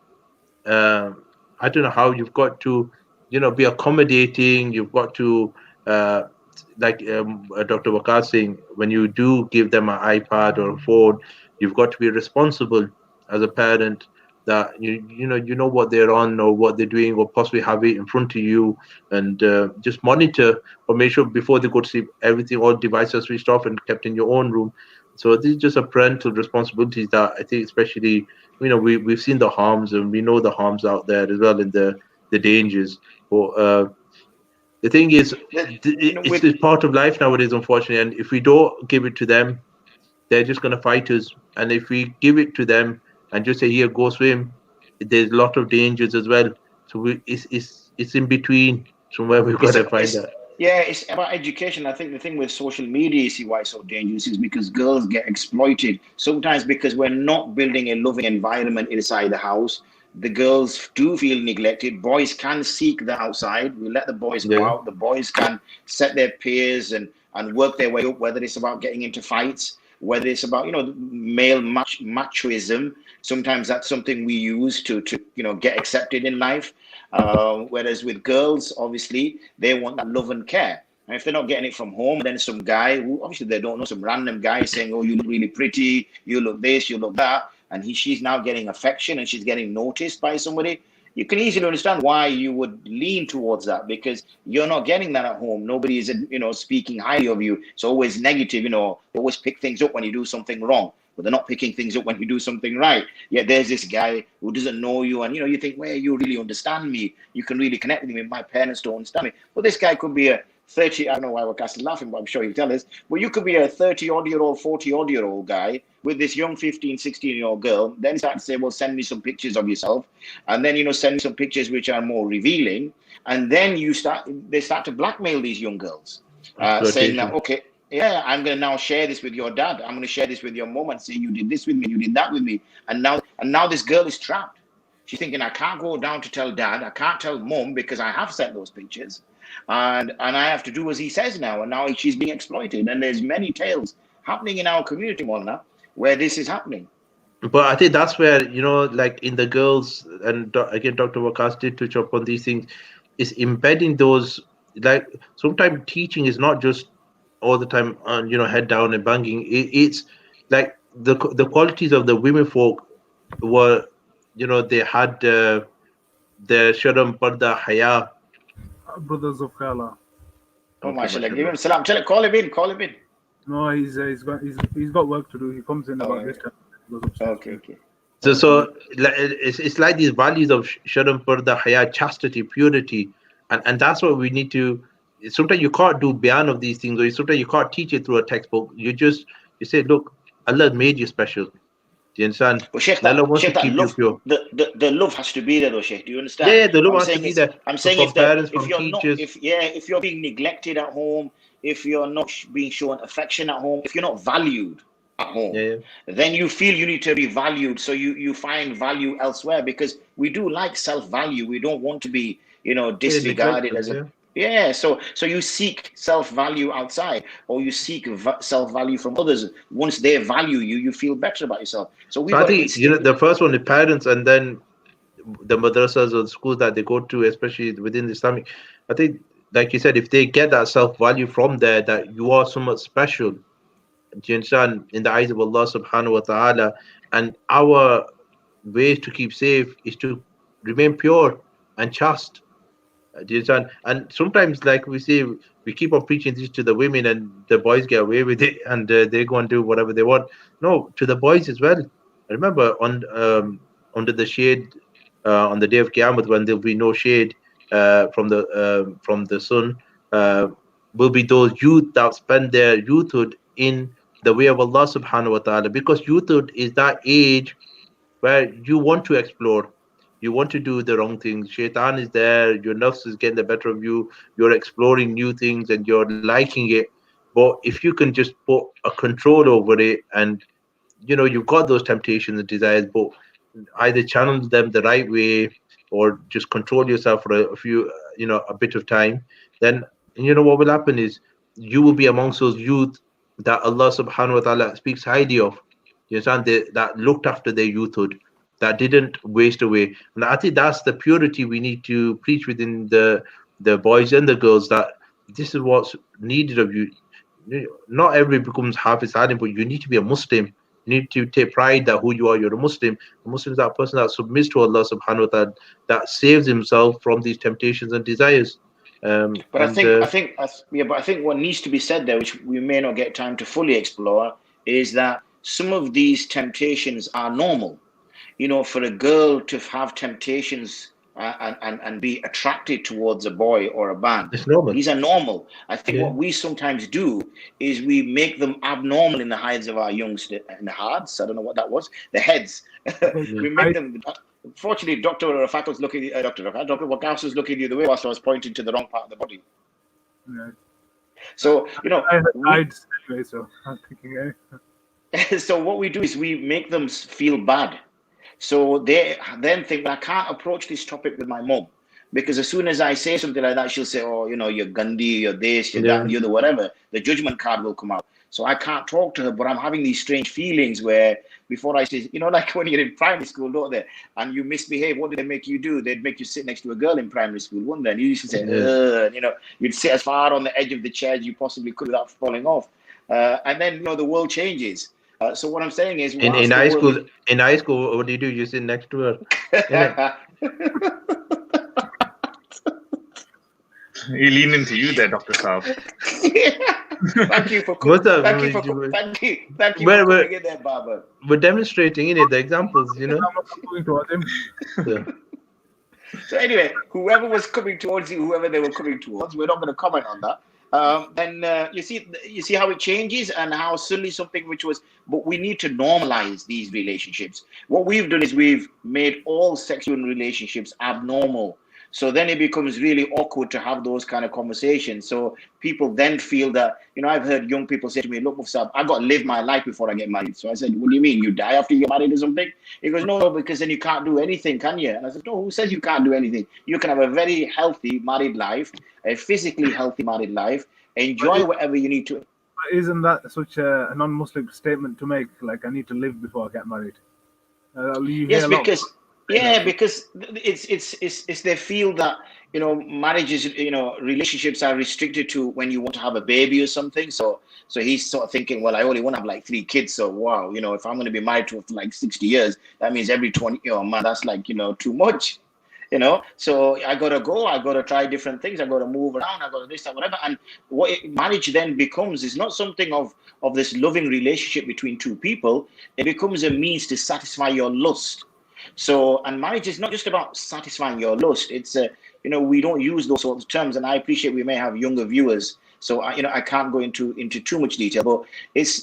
I don't know how, you've got to, be accommodating. You've got to, like Dr. Waqas saying, when you do give them an iPad or a phone, you've got to be responsible as a parent, that you know what they're on or what they're doing, or possibly have it in front of you, and just monitor, or make sure before they go to sleep everything, all devices are switched off and kept in your own room. So this is just a parental responsibilities that I think, especially we've seen the harms, and we know the harms out there as well, and the dangers. But the thing is, it's part of life nowadays, unfortunately. And if we don't give it to them, they're just going to fight us. And if we give it to them and just say, here, go swim, there's a lot of dangers as well. So it's in between somewhere. We've got to find that. Yeah, it's about education. I think the thing with social media, you see why it's so dangerous, is because girls get exploited. Sometimes because we're not building a loving environment inside the house, the girls do feel neglected. Boys can seek the outside. We let the boys go out. The boys can set their peers and work their way up, whether it's about getting into fights, whether it's about, male machoism. Sometimes that's something we use to get accepted in life. Whereas with girls, obviously, they want that love and care. And if they're not getting it from home, then some guy who obviously they don't know, some random guy saying, oh, you look really pretty, you look this, you look that. And she's now getting affection and she's getting noticed by somebody. You can easily understand why you would lean towards that, because you're not getting that at home. Nobody is, speaking highly of you. It's always negative, they always pick things up when you do something wrong, but they're not picking things up when you do something right. Yet there's this guy who doesn't know you, and you think, well, you really understand me. You can really connect with me. My parents don't understand me. But this guy could be a 30, I don't know why we're casting laughing, but I'm sure he'll tell us. But you could be a 30-odd-year-old, 40-odd-year-old guy with this young 15, 16-year-old girl. Then you start to say, well, send me some pictures of yourself. And then, send me some pictures which are more revealing. And then they start to blackmail these young girls, saying that, okay, yeah, I'm going to now share this with your dad. I'm going to share this with your mom and say, you did this with me, you did that with me. And now this girl is trapped. She's thinking, I can't go down to tell dad. I can't tell mom because I have sent those pictures. And I have to do as he says now. And now she's being exploited. And there's many tales happening in our community, Molana, where this is happening. But I think that's where, like in the girls, and again, Dr. Waqas did touch upon these things, is embedding those, like sometimes teaching is not just all the time on, head down and banging. It's like the qualities of the women folk were, they had the sharam parda haya. Brothers of Kala. Oh, Okay, mashallah. Give mashallah. him salam. Tell him, call him in. Call him in. No, he's got work to do. He comes in about this time. Goes upstairs. Okay. So it's like these values of sharam, parda, haya, chastity, purity, and that's what we need to. Sometimes you can't do bayan of these things, or sometimes you can't teach it through a textbook. You say, look, Allah made you special. Do you understand? But Sheikh, Allah wants to that keep you love, pure. the love has to be there, though, Sheikh. Do you Yeah, understand? yeah, the What love has to be there. I'm So saying from is that parents, if from you're not, teachers. if you're being neglected at home, if you're not being shown affection at home, if you're not valued at home, Yeah, then you feel you need to be valued. So you find value elsewhere, because we do like self-value. We don't want to be, disregarded as a. Yeah, so you seek self-value outside, or you seek self-value from others. Once they value you, you feel better about yourself. So we've So I got to think instill. the first one, the parents, and then the madrasas or the schools that they go to, especially within the Islamic. I think, like you said, if they get that self-value from there, that you are somewhat special, do you understand, in the eyes of Allah subhanahu wa ta'ala, and our ways to keep safe is to remain pure and chaste. Do you understand? And sometimes, like we say, we keep on preaching this to the women, and the boys get away with it, and they go and do whatever they want. No, to the boys as well. I remember under the shade on the day of Qiyamah, when there'll be no shade from the sun, uh, will be those youth that spend their youthhood in the way of Allah subhanahu wa ta'ala, because youthhood is that age where you want to explore, you want to do the wrong things. Shaitan is there, your nafs is getting the better of you, you're exploring new things and you're liking it. But if you can just put a control over it, and you've got those temptations and desires, but either channel them the right way or just control yourself for a few, a bit of time, then what will happen is you will be amongst those youth that Allah subhanahu wa ta'ala speaks highly of. You understand? That looked after their youthhood, that didn't waste away. And I think that's the purity we need to preach within the boys and the girls, that this is what's needed of you. Not everybody becomes Hafiz Alim, but you need to be a Muslim. You need to take pride that who you are. You're a Muslim. A Muslim is that person that submits to Allah subhanahu wa ta'ala, that saves himself from these temptations and desires. But I think what needs to be said there, which we may not get time to fully explore, is that some of these temptations are normal. For a girl to have temptations and be attracted towards a boy or a man, It's normal. these are normal. I think what we sometimes do is we make them abnormal in the heads of our youngsters, in the hearts. I don't know what that was. The heads. We make them. Fortunately, Dr. Rafat was looking. Dr. Waqas was looking the other way whilst I was pointing to the wrong part of the body. Yeah. So anyway, so I'm thinking. So what we do is we make them feel bad. So they then think, I can't approach this topic with my mom, because as soon as I say something like that, she'll say, oh, you're Gandhi, you're this, you're that, you're the whatever. The judgment card will come out. So I can't talk to her, but I'm having these strange feelings where before I say, like when you're in primary school, don't they? And you misbehave, what did they make you do? They'd make you sit next to a girl in primary school, wouldn't they? And you used to say, you'd sit as far on the edge of the chair as you possibly could without falling off. And then, the world changes. So what I'm saying is, in high school, what do? You sit next to her. He leaned into you there, Dr. Saab. Thank you for coming in there, Baba. We're demonstrating in it the examples, I'm not coming towards him. So anyway, whoever was coming towards you, whoever they were coming towards, we're not going to comment on that. Then you see how it changes, and how suddenly something which was, but we need to normalize these relationships. What we've done is we've made all sexual relationships abnormal. So then it becomes really awkward to have those kind of conversations. So people then feel that, I've heard young people say to me, look, Mufti, I've got to live my life before I get married. So I said, what do you mean? You die after you get married or something? He goes, no, because then you can't do anything, can you? And I said, no, who says you can't do anything? You can have a very healthy married life, a physically healthy married life, enjoy whatever you need to. But isn't that such a non-Muslim statement to make? Like, I need to live before I get married. Yes, because it's they feel that marriages, relationships are restricted to when you want to have a baby or something. So he's sort of thinking, well, I only want to have like 3 kids. So wow, if I'm going to be married to for like 60 years, that means every 20, man, that's like too much. So I gotta go, I gotta try different things, I gotta move around, I gotta this and whatever. And what marriage then becomes is not something of this loving relationship between two people. It becomes a means to satisfy your lust. So, and marriage is not just about satisfying your lust. It's we don't use those sorts of terms, and I appreciate we may have younger viewers, so I can't go into too much detail. But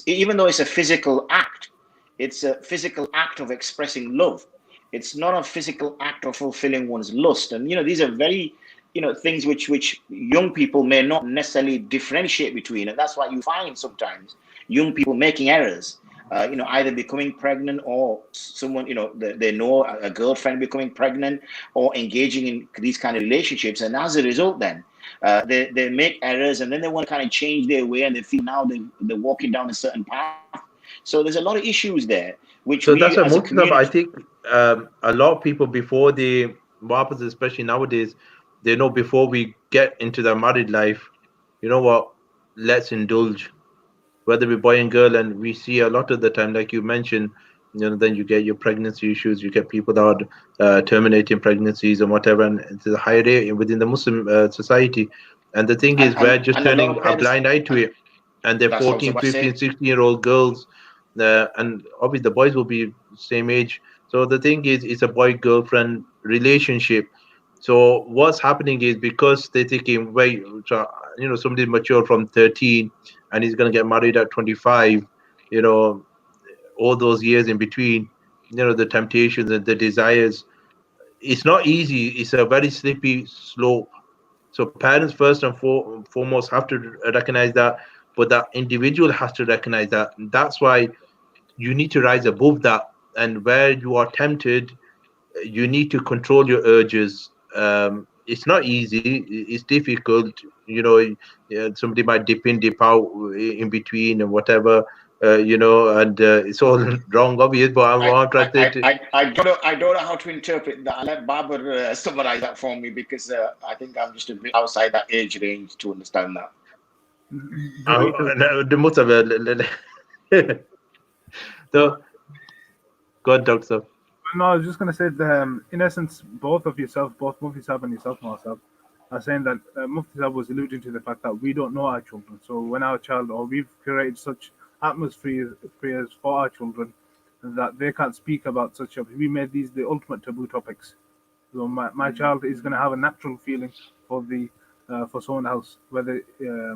even though it's a physical act, it's a physical act of expressing love. It's not a physical act of fulfilling one's lust. And these are very things which young people may not necessarily differentiate between, and that's why you find sometimes young people making errors. Either becoming pregnant, or someone, they know a girlfriend becoming pregnant, or engaging in these kind of relationships. And as a result, then they make errors, and then they want to kind of change their way, and they feel now they're walking down a certain path. So there's a lot of issues there, which So we that's a as a multi I community. think a lot of people before what happens, especially nowadays, they know before we get into the married life, you know what, let's indulge, whether we're boy and girl. And we see a lot of the time, like you mentioned, then you get your pregnancy issues, you get people that are terminating pregnancies and whatever, and it's a high rate within the Muslim society. And the thing is, we're just And a lot turning of a parents, blind eye to and it. And they're that's what I was 14, about to 15, say. 16-year-old girls, and obviously the boys will be same age. So the thing is, it's a boy girlfriend relationship. So what's happening is, because they're thinking, wait, so, somebody mature from 13 and he's going to get married at 25, you know all those years in between, the temptations and the desires, it's not easy. It's a very slippery slope. So parents first and foremost have to recognize that, but that individual has to recognize that. That's why you need to rise above that. And where you are tempted, you need to control your urges. It's not easy. It's difficult. Somebody might dip in, dip out in between, and whatever. And it's all wrong, obvious. But I'm trying to. I don't know how to interpret that. I'll let Babar summarize that for me, because I think I'm just a bit outside that age range to understand that. The most of it. So, go on, Doctor. No, I was just going to say that, in essence, both Mufti Sab and yourself, Marcel, are saying that Mufti Sab was alluding to the fact that we don't know our children. So when our child, or we've created such atmospheres for our children that they can't speak about such topics. We made these the ultimate taboo topics. So my child is going to have a natural feeling for someone else, whether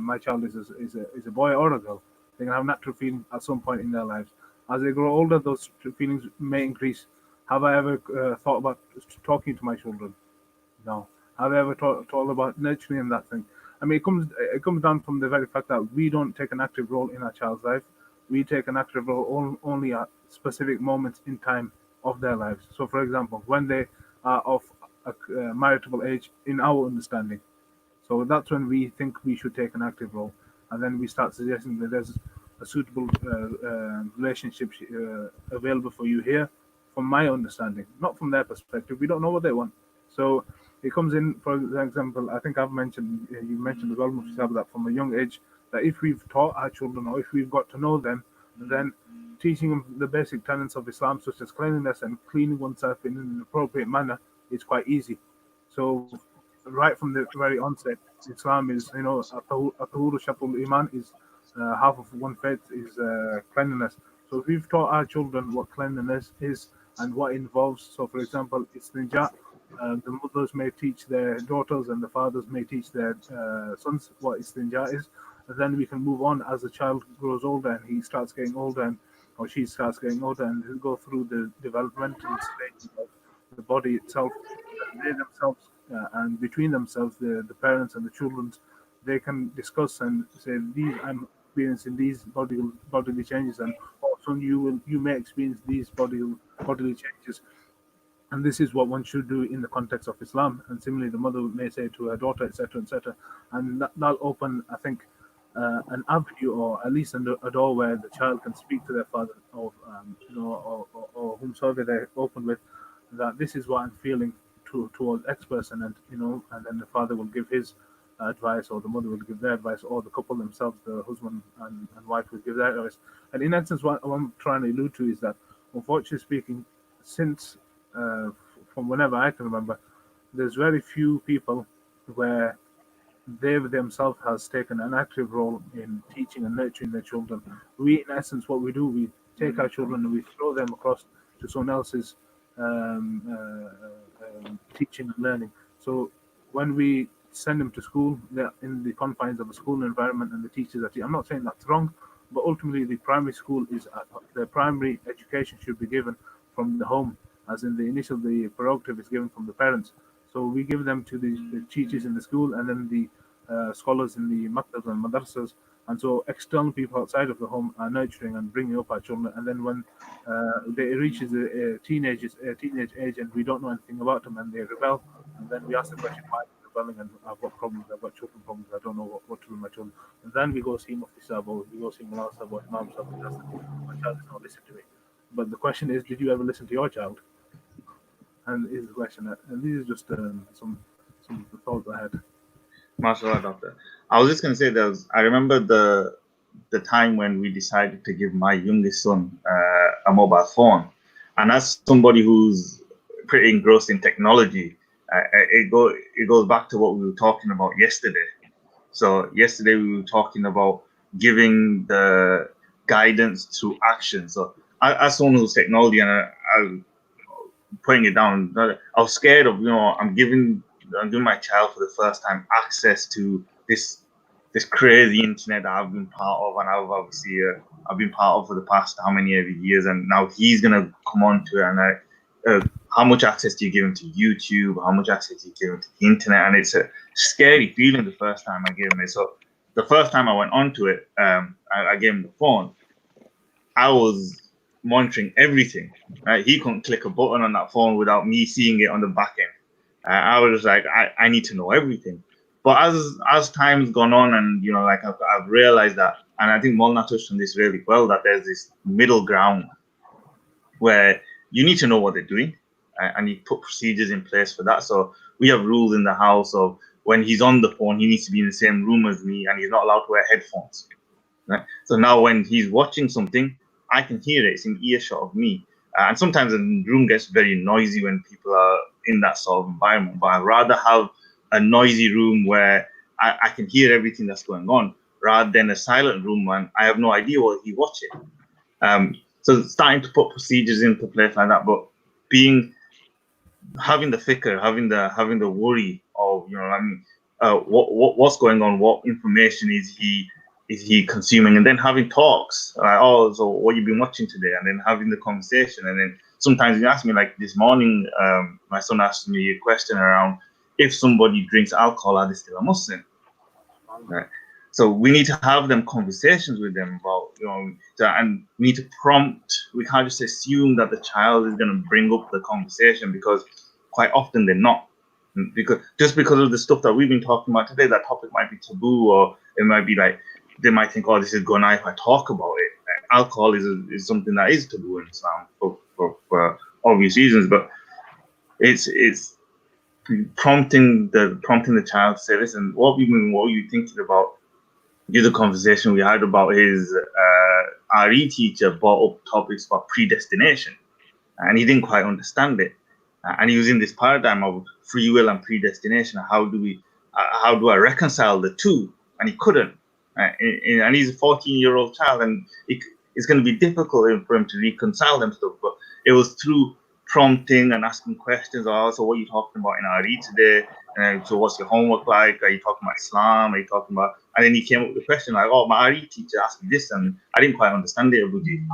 my child is a boy or a girl. They're going to have a natural feeling at some point in their lives. As they grow older, those feelings may increase. Have I ever thought about talking to my children? No. Have I ever thought about nurturing that thing? I mean, it comes down from the very fact that we don't take an active role in our child's life. We take an active role only at specific moments in time of their lives. So, for example, when they are of a maritable age, in our understanding. So that's when we think we should take an active role, and then we start suggesting that there's a suitable relationship available for you here, from my understanding, not from their perspective. We don't know what they want. So it comes in, for example, I think I've mentioned, you mentioned as well, Mufti Sahib, that from a young age, that if we've taught our children, or if we've got to know them, then teaching them the basic tenets of Islam, such as cleanliness and cleaning oneself in an appropriate manner, is quite easy. So right from the very onset, Islam is, Atahuru Shatul Iman is half of one faith is cleanliness. So if we've taught our children what cleanliness is and what it involves, so for example, istinja, the mothers may teach their daughters and the fathers may teach their sons what istinja is, and then we can move on as the child grows older and he starts getting older, or she starts getting older, and he'll go through the developmental stage of the body itself. They themselves and between themselves, the parents and the children, they can discuss and say, "These I'm experiencing these bodily changes, and also you may experience these bodily changes, and this is what one should do in the context of Islam." And similarly, the mother may say to her daughter, etc., etc., and that'll open, I think, an avenue, or at least a door where the child can speak to their father, or or whomsoever they're open with, that this is what I'm feeling towards X person, and and then the father will give his advice, or the mother will give their advice, or the couple themselves, the husband and wife, will give their advice. And in essence, what I'm trying to allude to is that, unfortunately speaking, since from whenever I can remember, there's very few people where they themselves has taken an active role in teaching and nurturing their children. We, in essence, what we do, we take our children and we throw them across to someone else's teaching and learning. So when we send them to school, they're in the confines of a school environment, and the teachers are. I'm not saying that's wrong, but ultimately the primary school is the primary education should be given from the home, as in the prerogative is given from the parents. So we give them to the teachers in the school, and then the scholars in the maktabs and madrasas, and so external people outside of the home are nurturing and bringing up our children. And then when they reaches a teenage age, and we don't know anything about them, and they rebel, and then we ask the question, why are you rebelling? And I've got problems, I've got children problems, I don't know what to do with my children. And then we go see Mufti Sahib, or we go see Molana Sajid, or Imam Sahib, and ask them, my child is not listening to me. But the question is, did you ever listen to your child? And is the question. And these are just some thoughts I had. MashaAllah, doctor. I was just going to say I remember the time when we decided to give my youngest son a mobile phone, and as somebody who's pretty engrossed in technology, it goes back to what we were talking about yesterday. So yesterday we were talking about giving the guidance to action. So as someone who's technology, and I putting it down, I was scared of, I'm giving my child for the first time access to this crazy internet that I've been part of, and I've been part of for the past how many years, and now he's gonna come on to it, and how much access do you give him to YouTube? How much access do you give him to the internet? And it's a scary feeling the first time I gave him it. So the first time I went onto it, I gave him the phone. I was monitoring everything. Right? He couldn't click a button on that phone without me seeing it on the back end. I was like, I need to know everything. But as time's gone on, and I've realized that, and I think Molana touched on this really well, that there's this middle ground where you need to know what they're doing, and you put procedures in place for that. So we have rules in the house of when he's on the phone, he needs to be in the same room as me, and he's not allowed to wear headphones. Right? So now when he's watching something, I can hear it. It's in earshot of me. And sometimes the room gets very noisy when people are in that sort of environment. But I'd rather have a noisy room where I can hear everything that's going on, rather than a silent room when I have no idea what he's watching. So starting to put procedures into place like that, but having the fikr, having the worry of what's going on, what information is he consuming, and then having talks like, oh, so what you've been watching today, and then having the conversation. And then sometimes you ask me, like this morning, my son asked me a question around, if somebody drinks alcohol, are they still a Muslim? Right. So we need to have them conversations with them about, and we need to prompt. We can't just assume that the child is going to bring up the conversation, because quite often they're not. Because of the stuff that we've been talking about today, that topic might be taboo, or it might be like, they might think, oh, this is gonna if I talk about it. Alcohol is something that is taboo in Islam for obvious reasons, but it's prompting the child to say, listen, what are you thinking about? The other conversation we had about his RE teacher brought up topics about predestination, and he didn't quite understand it, and he was in this paradigm of free will and predestination. How do I reconcile the two? And he couldn't. And he's a 14-year-old child, and it's going to be difficult for him to reconcile them stuff. But it was through prompting and asking questions. Oh, so what are you talking about in RE today? So what's your homework like? Are you talking about Islam? Are you talking about? And then he came up with the question like, oh, my RE teacher asked me this, and I didn't quite understand it, Abuji,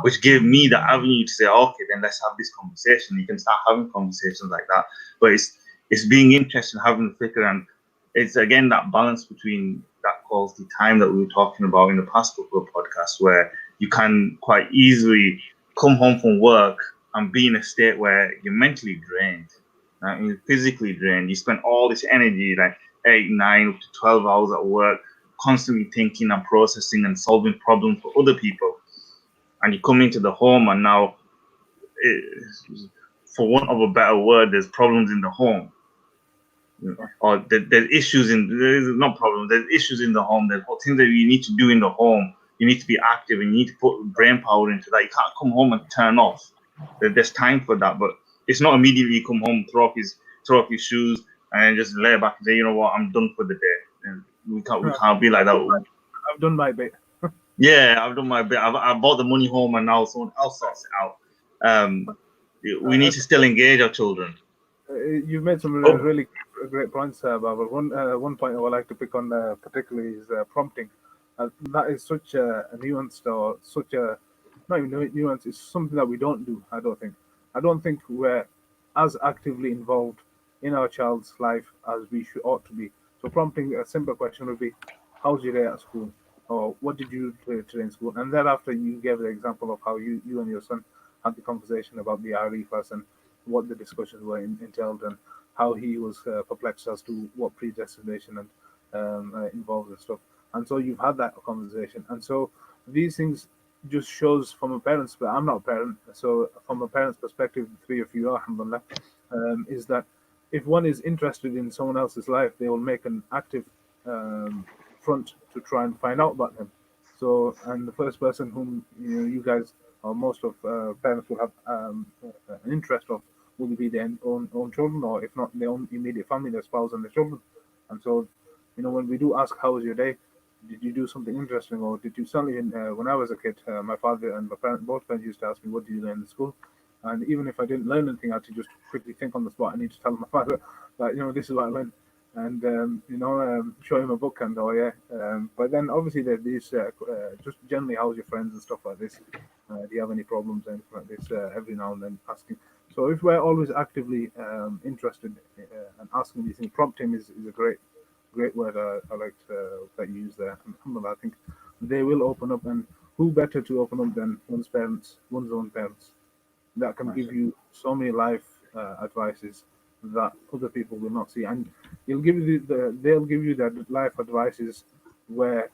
which gave me the avenue to say, okay, then let's have this conversation. You can start having conversations like that. But it's being interested, having the fikr, and it's again that balance between that quality time that we were talking about in the past couple of podcasts, where you can quite easily come home from work and be in a state where you're mentally drained, right? You're physically drained. You spend all this energy, like 8, 9, up to 12 hours at work, constantly thinking and processing and solving problems for other people. And you come into the home, and now, for want of a better word, there's problems in the home. Or there's issues there's not problems, there's issues in the home, there's things that you need to do in the home. You need to be active, and you need to put brain power into that. You can't come home and turn off. There's time for that, but it's not immediately come home, throw off his throw up your shoes and just lay back and say, you know what, I'm done for the day. And we can't be like that. I've done my bit. Yeah, I've done my bit. I brought the money home, and now someone else sorts it out. We need to still engage our children. You've made some really great points, Baba. One point I would like to pick on particularly is prompting. That is such a nuanced, or such a not even nuanced. It's something that we don't do. I don't think we're as actively involved in our child's life as we ought to be. So prompting, a simple question would be, "How's your day at school?" Or "What did you do today in school?" And thereafter, you gave the example of how you and your son had the conversation about the RE first, and what the discussions were entailed, and how he was perplexed as to what predestination and involved and stuff. And so you've had that conversation. And so these things just shows from a parent's, but I'm not a parent, so from a parent's perspective, the three of you are, alhamdulillah, is that if one is interested in someone else's life, they will make an active front to try and find out about them. So, and the first person whom you guys or most of parents will have an interest of will be their own children, or if not their own immediate family, their spouse and their children. And so, when we do ask, "How was your day? Did you do something interesting?" Or did you certainly, when I was a kid, my father and both parents used to ask me, "What did you learn in school?" And even if I didn't learn anything, I had to just quickly think on the spot. I need to tell my father that, this is what I learned. And, show him a book and, but then obviously there's these, just generally, how's your friends and stuff like this? Do you have any problems and like this, every now and then asking. So if we're always actively interested and asking these things, prompting is a great word I like that you use there. And I think they will open up, and who better to open up than one's own parents, that can give you so many life advices that other people will not see, and they'll give you that life advices where,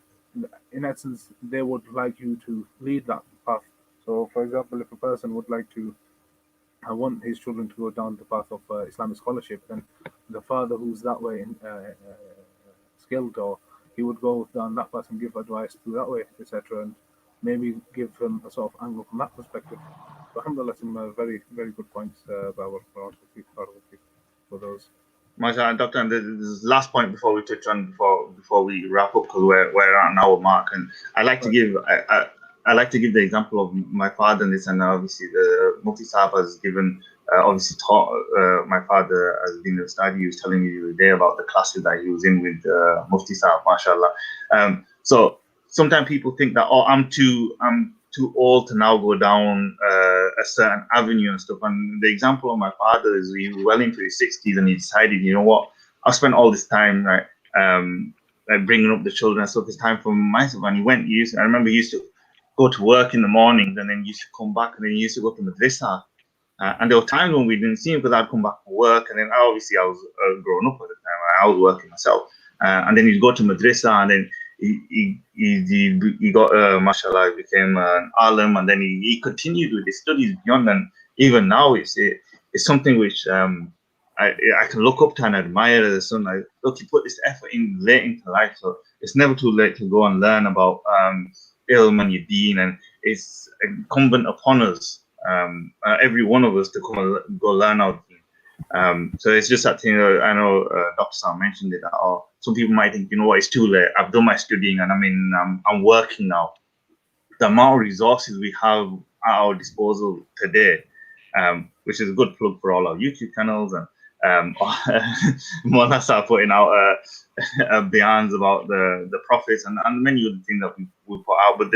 in essence, they would like you to lead that path. So, for example, if a person would like to want his children to go down the path of Islamic scholarship, then the father who's that way skilled, or he would go down that path and give advice through that way, etc., and maybe give him a sort of angle from that perspective. So, alhamdulillah, some very, very good points about for those. Mashallah, Doctor, and this last point before we touch on before we wrap up, because we're at an hour mark, and I like to give I like to give the example of my father in this, and obviously the Mufti Sahab has given obviously taught my father as being a study. He was telling me the other day about the classes that he was in with Mufti Sahab, mashallah. So sometimes people think that, oh, I'm too old to now go down a certain avenue and stuff. And the example of my father is he was well into his 60s, and he decided, you know what, I've spent all this time like bringing up the children and stuff. It's time for myself. And I remember he used to go to work in the mornings, and then he used to come back, and then he used to go to madrasa. And there were times when we didn't see him because I'd come back from work, and then I was growing up at the time. I was working myself, and then he'd go to madrasa, and then he got mashallah, he became an alim, and then he continued with his studies beyond. And even now, it's something which I can look up to and admire as a son. Like, look, he put this effort in late into life, so it's never too late to go and learn about ilm and your deen, and it's incumbent upon us, every one of us, to come and go learn our deen. So it's just that thing. I know Dr. Sam mentioned it. That, some people might think, you know what, it's too late. I've done my studying, and I'm working now. The amount of resources we have at our disposal today, which is a good plug for all our YouTube channels, and Molana Sajid putting out bayans about the prophets and many other things that we put out. But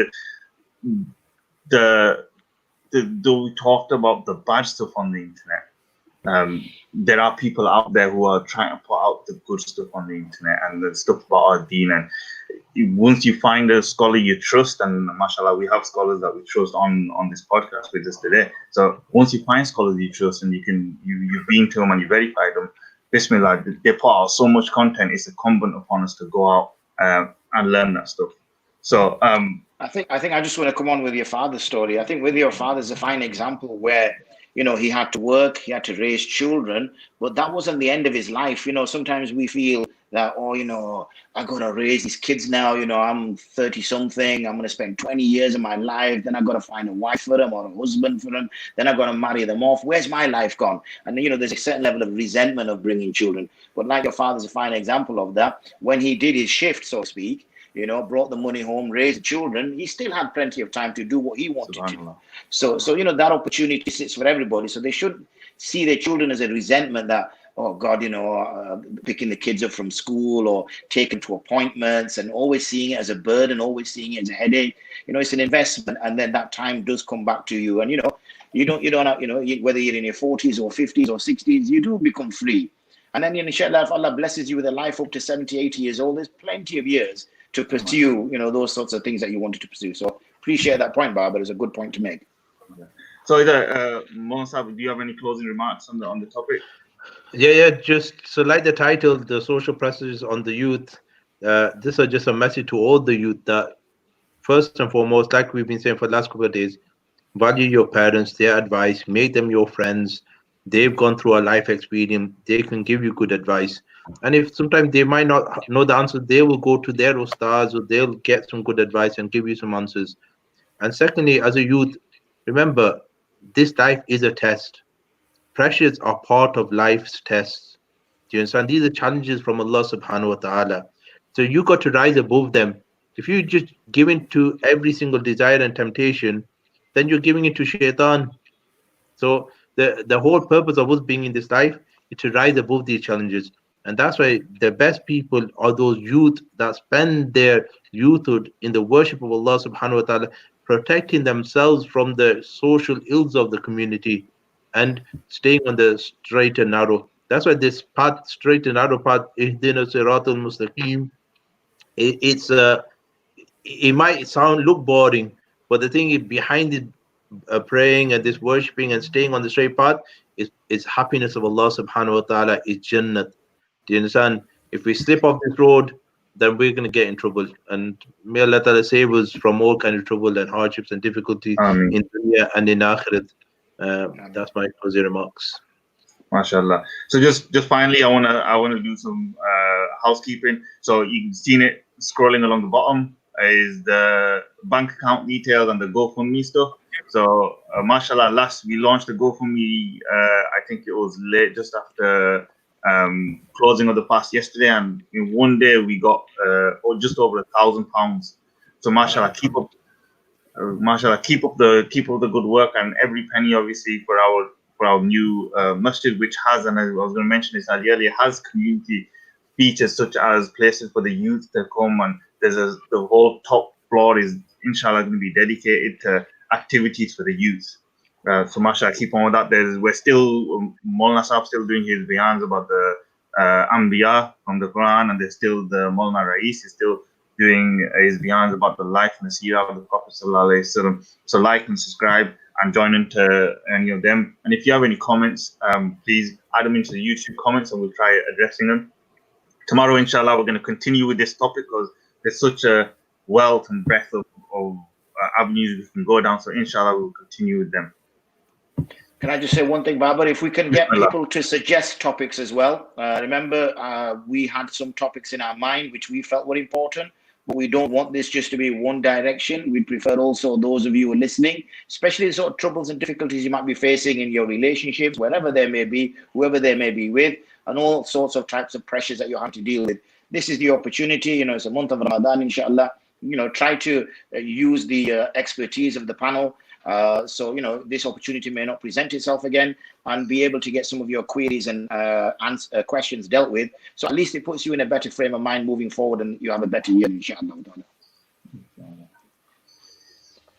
we talked about the bad stuff on the internet. There are people out there who are trying to put out the good stuff on the internet and the stuff about our deen. And once you find a scholar you trust, and mashallah, we have scholars that we trust on this podcast with us today. So once you find scholars you trust, and you've been to them and you verify them, bismillah, they put out so much content, it's incumbent upon us to go out and learn that stuff. So I think I just want to come on with your father's story. I think with your father's a fine example where, he had to work, he had to raise children, but that wasn't the end of his life. Sometimes we feel that, oh, you know, I gotta raise these kids now, you know, I'm 30 something, I'm gonna spend 20 years of my life, then I gotta find a wife for them or a husband for them, then I gotta marry them off. Where's my life gone? And you know, there's a certain level of resentment of bringing children. But like your father's a fine example of that. When he did his shift, so to speak, you know, brought the money home, raised the children, he still had plenty of time to do what he wanted to do. So you know, that opportunity sits for everybody. So they shouldn't see their children as a resentment that, oh God, you know, picking the kids up from school or taking to appointments and always seeing it as a burden, always seeing it as a headache. You know, it's an investment, and then that time does come back to you. And you know, you don't have, you know, whether you're in your 40s or 50s or 60s, you do become free. And then, inshallah, if Allah blesses you with a life up to 70, 80 years old, there's plenty of years to pursue, you know, those sorts of things that you wanted to pursue. So appreciate that point, Barbara. It's a good point to make. So, Molana, do you have any closing remarks on the topic? Yeah. Just so, like the title, the social pressures on the youth. This is just a message to all the youth that first and foremost, like we've been saying for the last couple of days, value your parents, their advice, make them your friends. They've gone through a life experience. They can give you good advice. And if sometimes they might not know the answer, they will go to their ustads or they'll get some good advice and give you some answers. And secondly, as a youth, remember, this life is a test. Pressures are part of life's tests. Do you understand? These are challenges from Allah subhanahu wa ta'ala. So you got to rise above them. If you just give in to every single desire and temptation, then you're giving it to shaitan. So the whole purpose of us being in this life is to rise above these challenges. And that's why the best people are those youth that spend their youthhood in the worship of Allah subhanahu wa ta'ala, protecting themselves from the social ills of the community and staying on the straight and narrow. That's why this path, straight and narrow path, ihdina siratal mustaqim, it's it might look boring, but the thing is behind it, praying and this worshipping and staying on the straight path is happiness of Allah subhanahu wa ta'ala, is Jannat. Do you understand? If we slip off this road, then we're going to get in trouble. And may Allah ta'ala save us from all kind of trouble and hardships and difficulties in dunya and in akhirat. That's my closing remarks. MashaAllah. So just finally, I wanna do some housekeeping. So you've seen it scrolling along the bottom is the bank account details and the GoFundMe stuff. So MashaAllah, we launched the GoFundMe. I think it was late, just after closing of the fast yesterday, and in one day we got just over £1,000. So MashaAllah, keep up the good work, and every penny obviously for our new masjid, which has, and I was going to mention this earlier, has community features such as places for the youth to come, and the whole top floor is inshallah going to be dedicated to activities for the youth. So mashallah, keep on with that. We're still Molana Sajid still doing his bayans about the Anbiya from the Quran, and there's still the Molana Rais is still doing his bayans about the life and the seerah of the Prophet sallallahu alaihi wasallam. So like and subscribe and join into any of them. And if you have any comments, please add them into the YouTube comments, and we'll try addressing them. Tomorrow, inshallah, we're going to continue with this topic because there's such a wealth and breadth of avenues we can go down. So inshallah, we'll continue with them. Can I just say one thing, Babar? If we can get people to suggest topics as well. Remember, we had some topics in our mind which we felt were important, but we don't want this just to be one direction. We prefer also those of you who are listening, especially the sort of troubles and difficulties you might be facing in your relationships, wherever they may be, whoever they may be with, and all sorts of types of pressures that you have to deal with. This is the opportunity. It's a month of Ramadan, inshallah. Try to use the expertise of the panel. So this opportunity may not present itself again, and be able to get some of your queries and questions dealt with. So at least it puts you in a better frame of mind moving forward, and you have a better year, inshallah.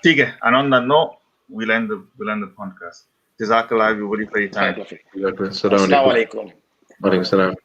Okay, and on that note, we'll end the podcast. Jazakallah everybody for your time. Assalamu alaikum. Wa alaikum salam.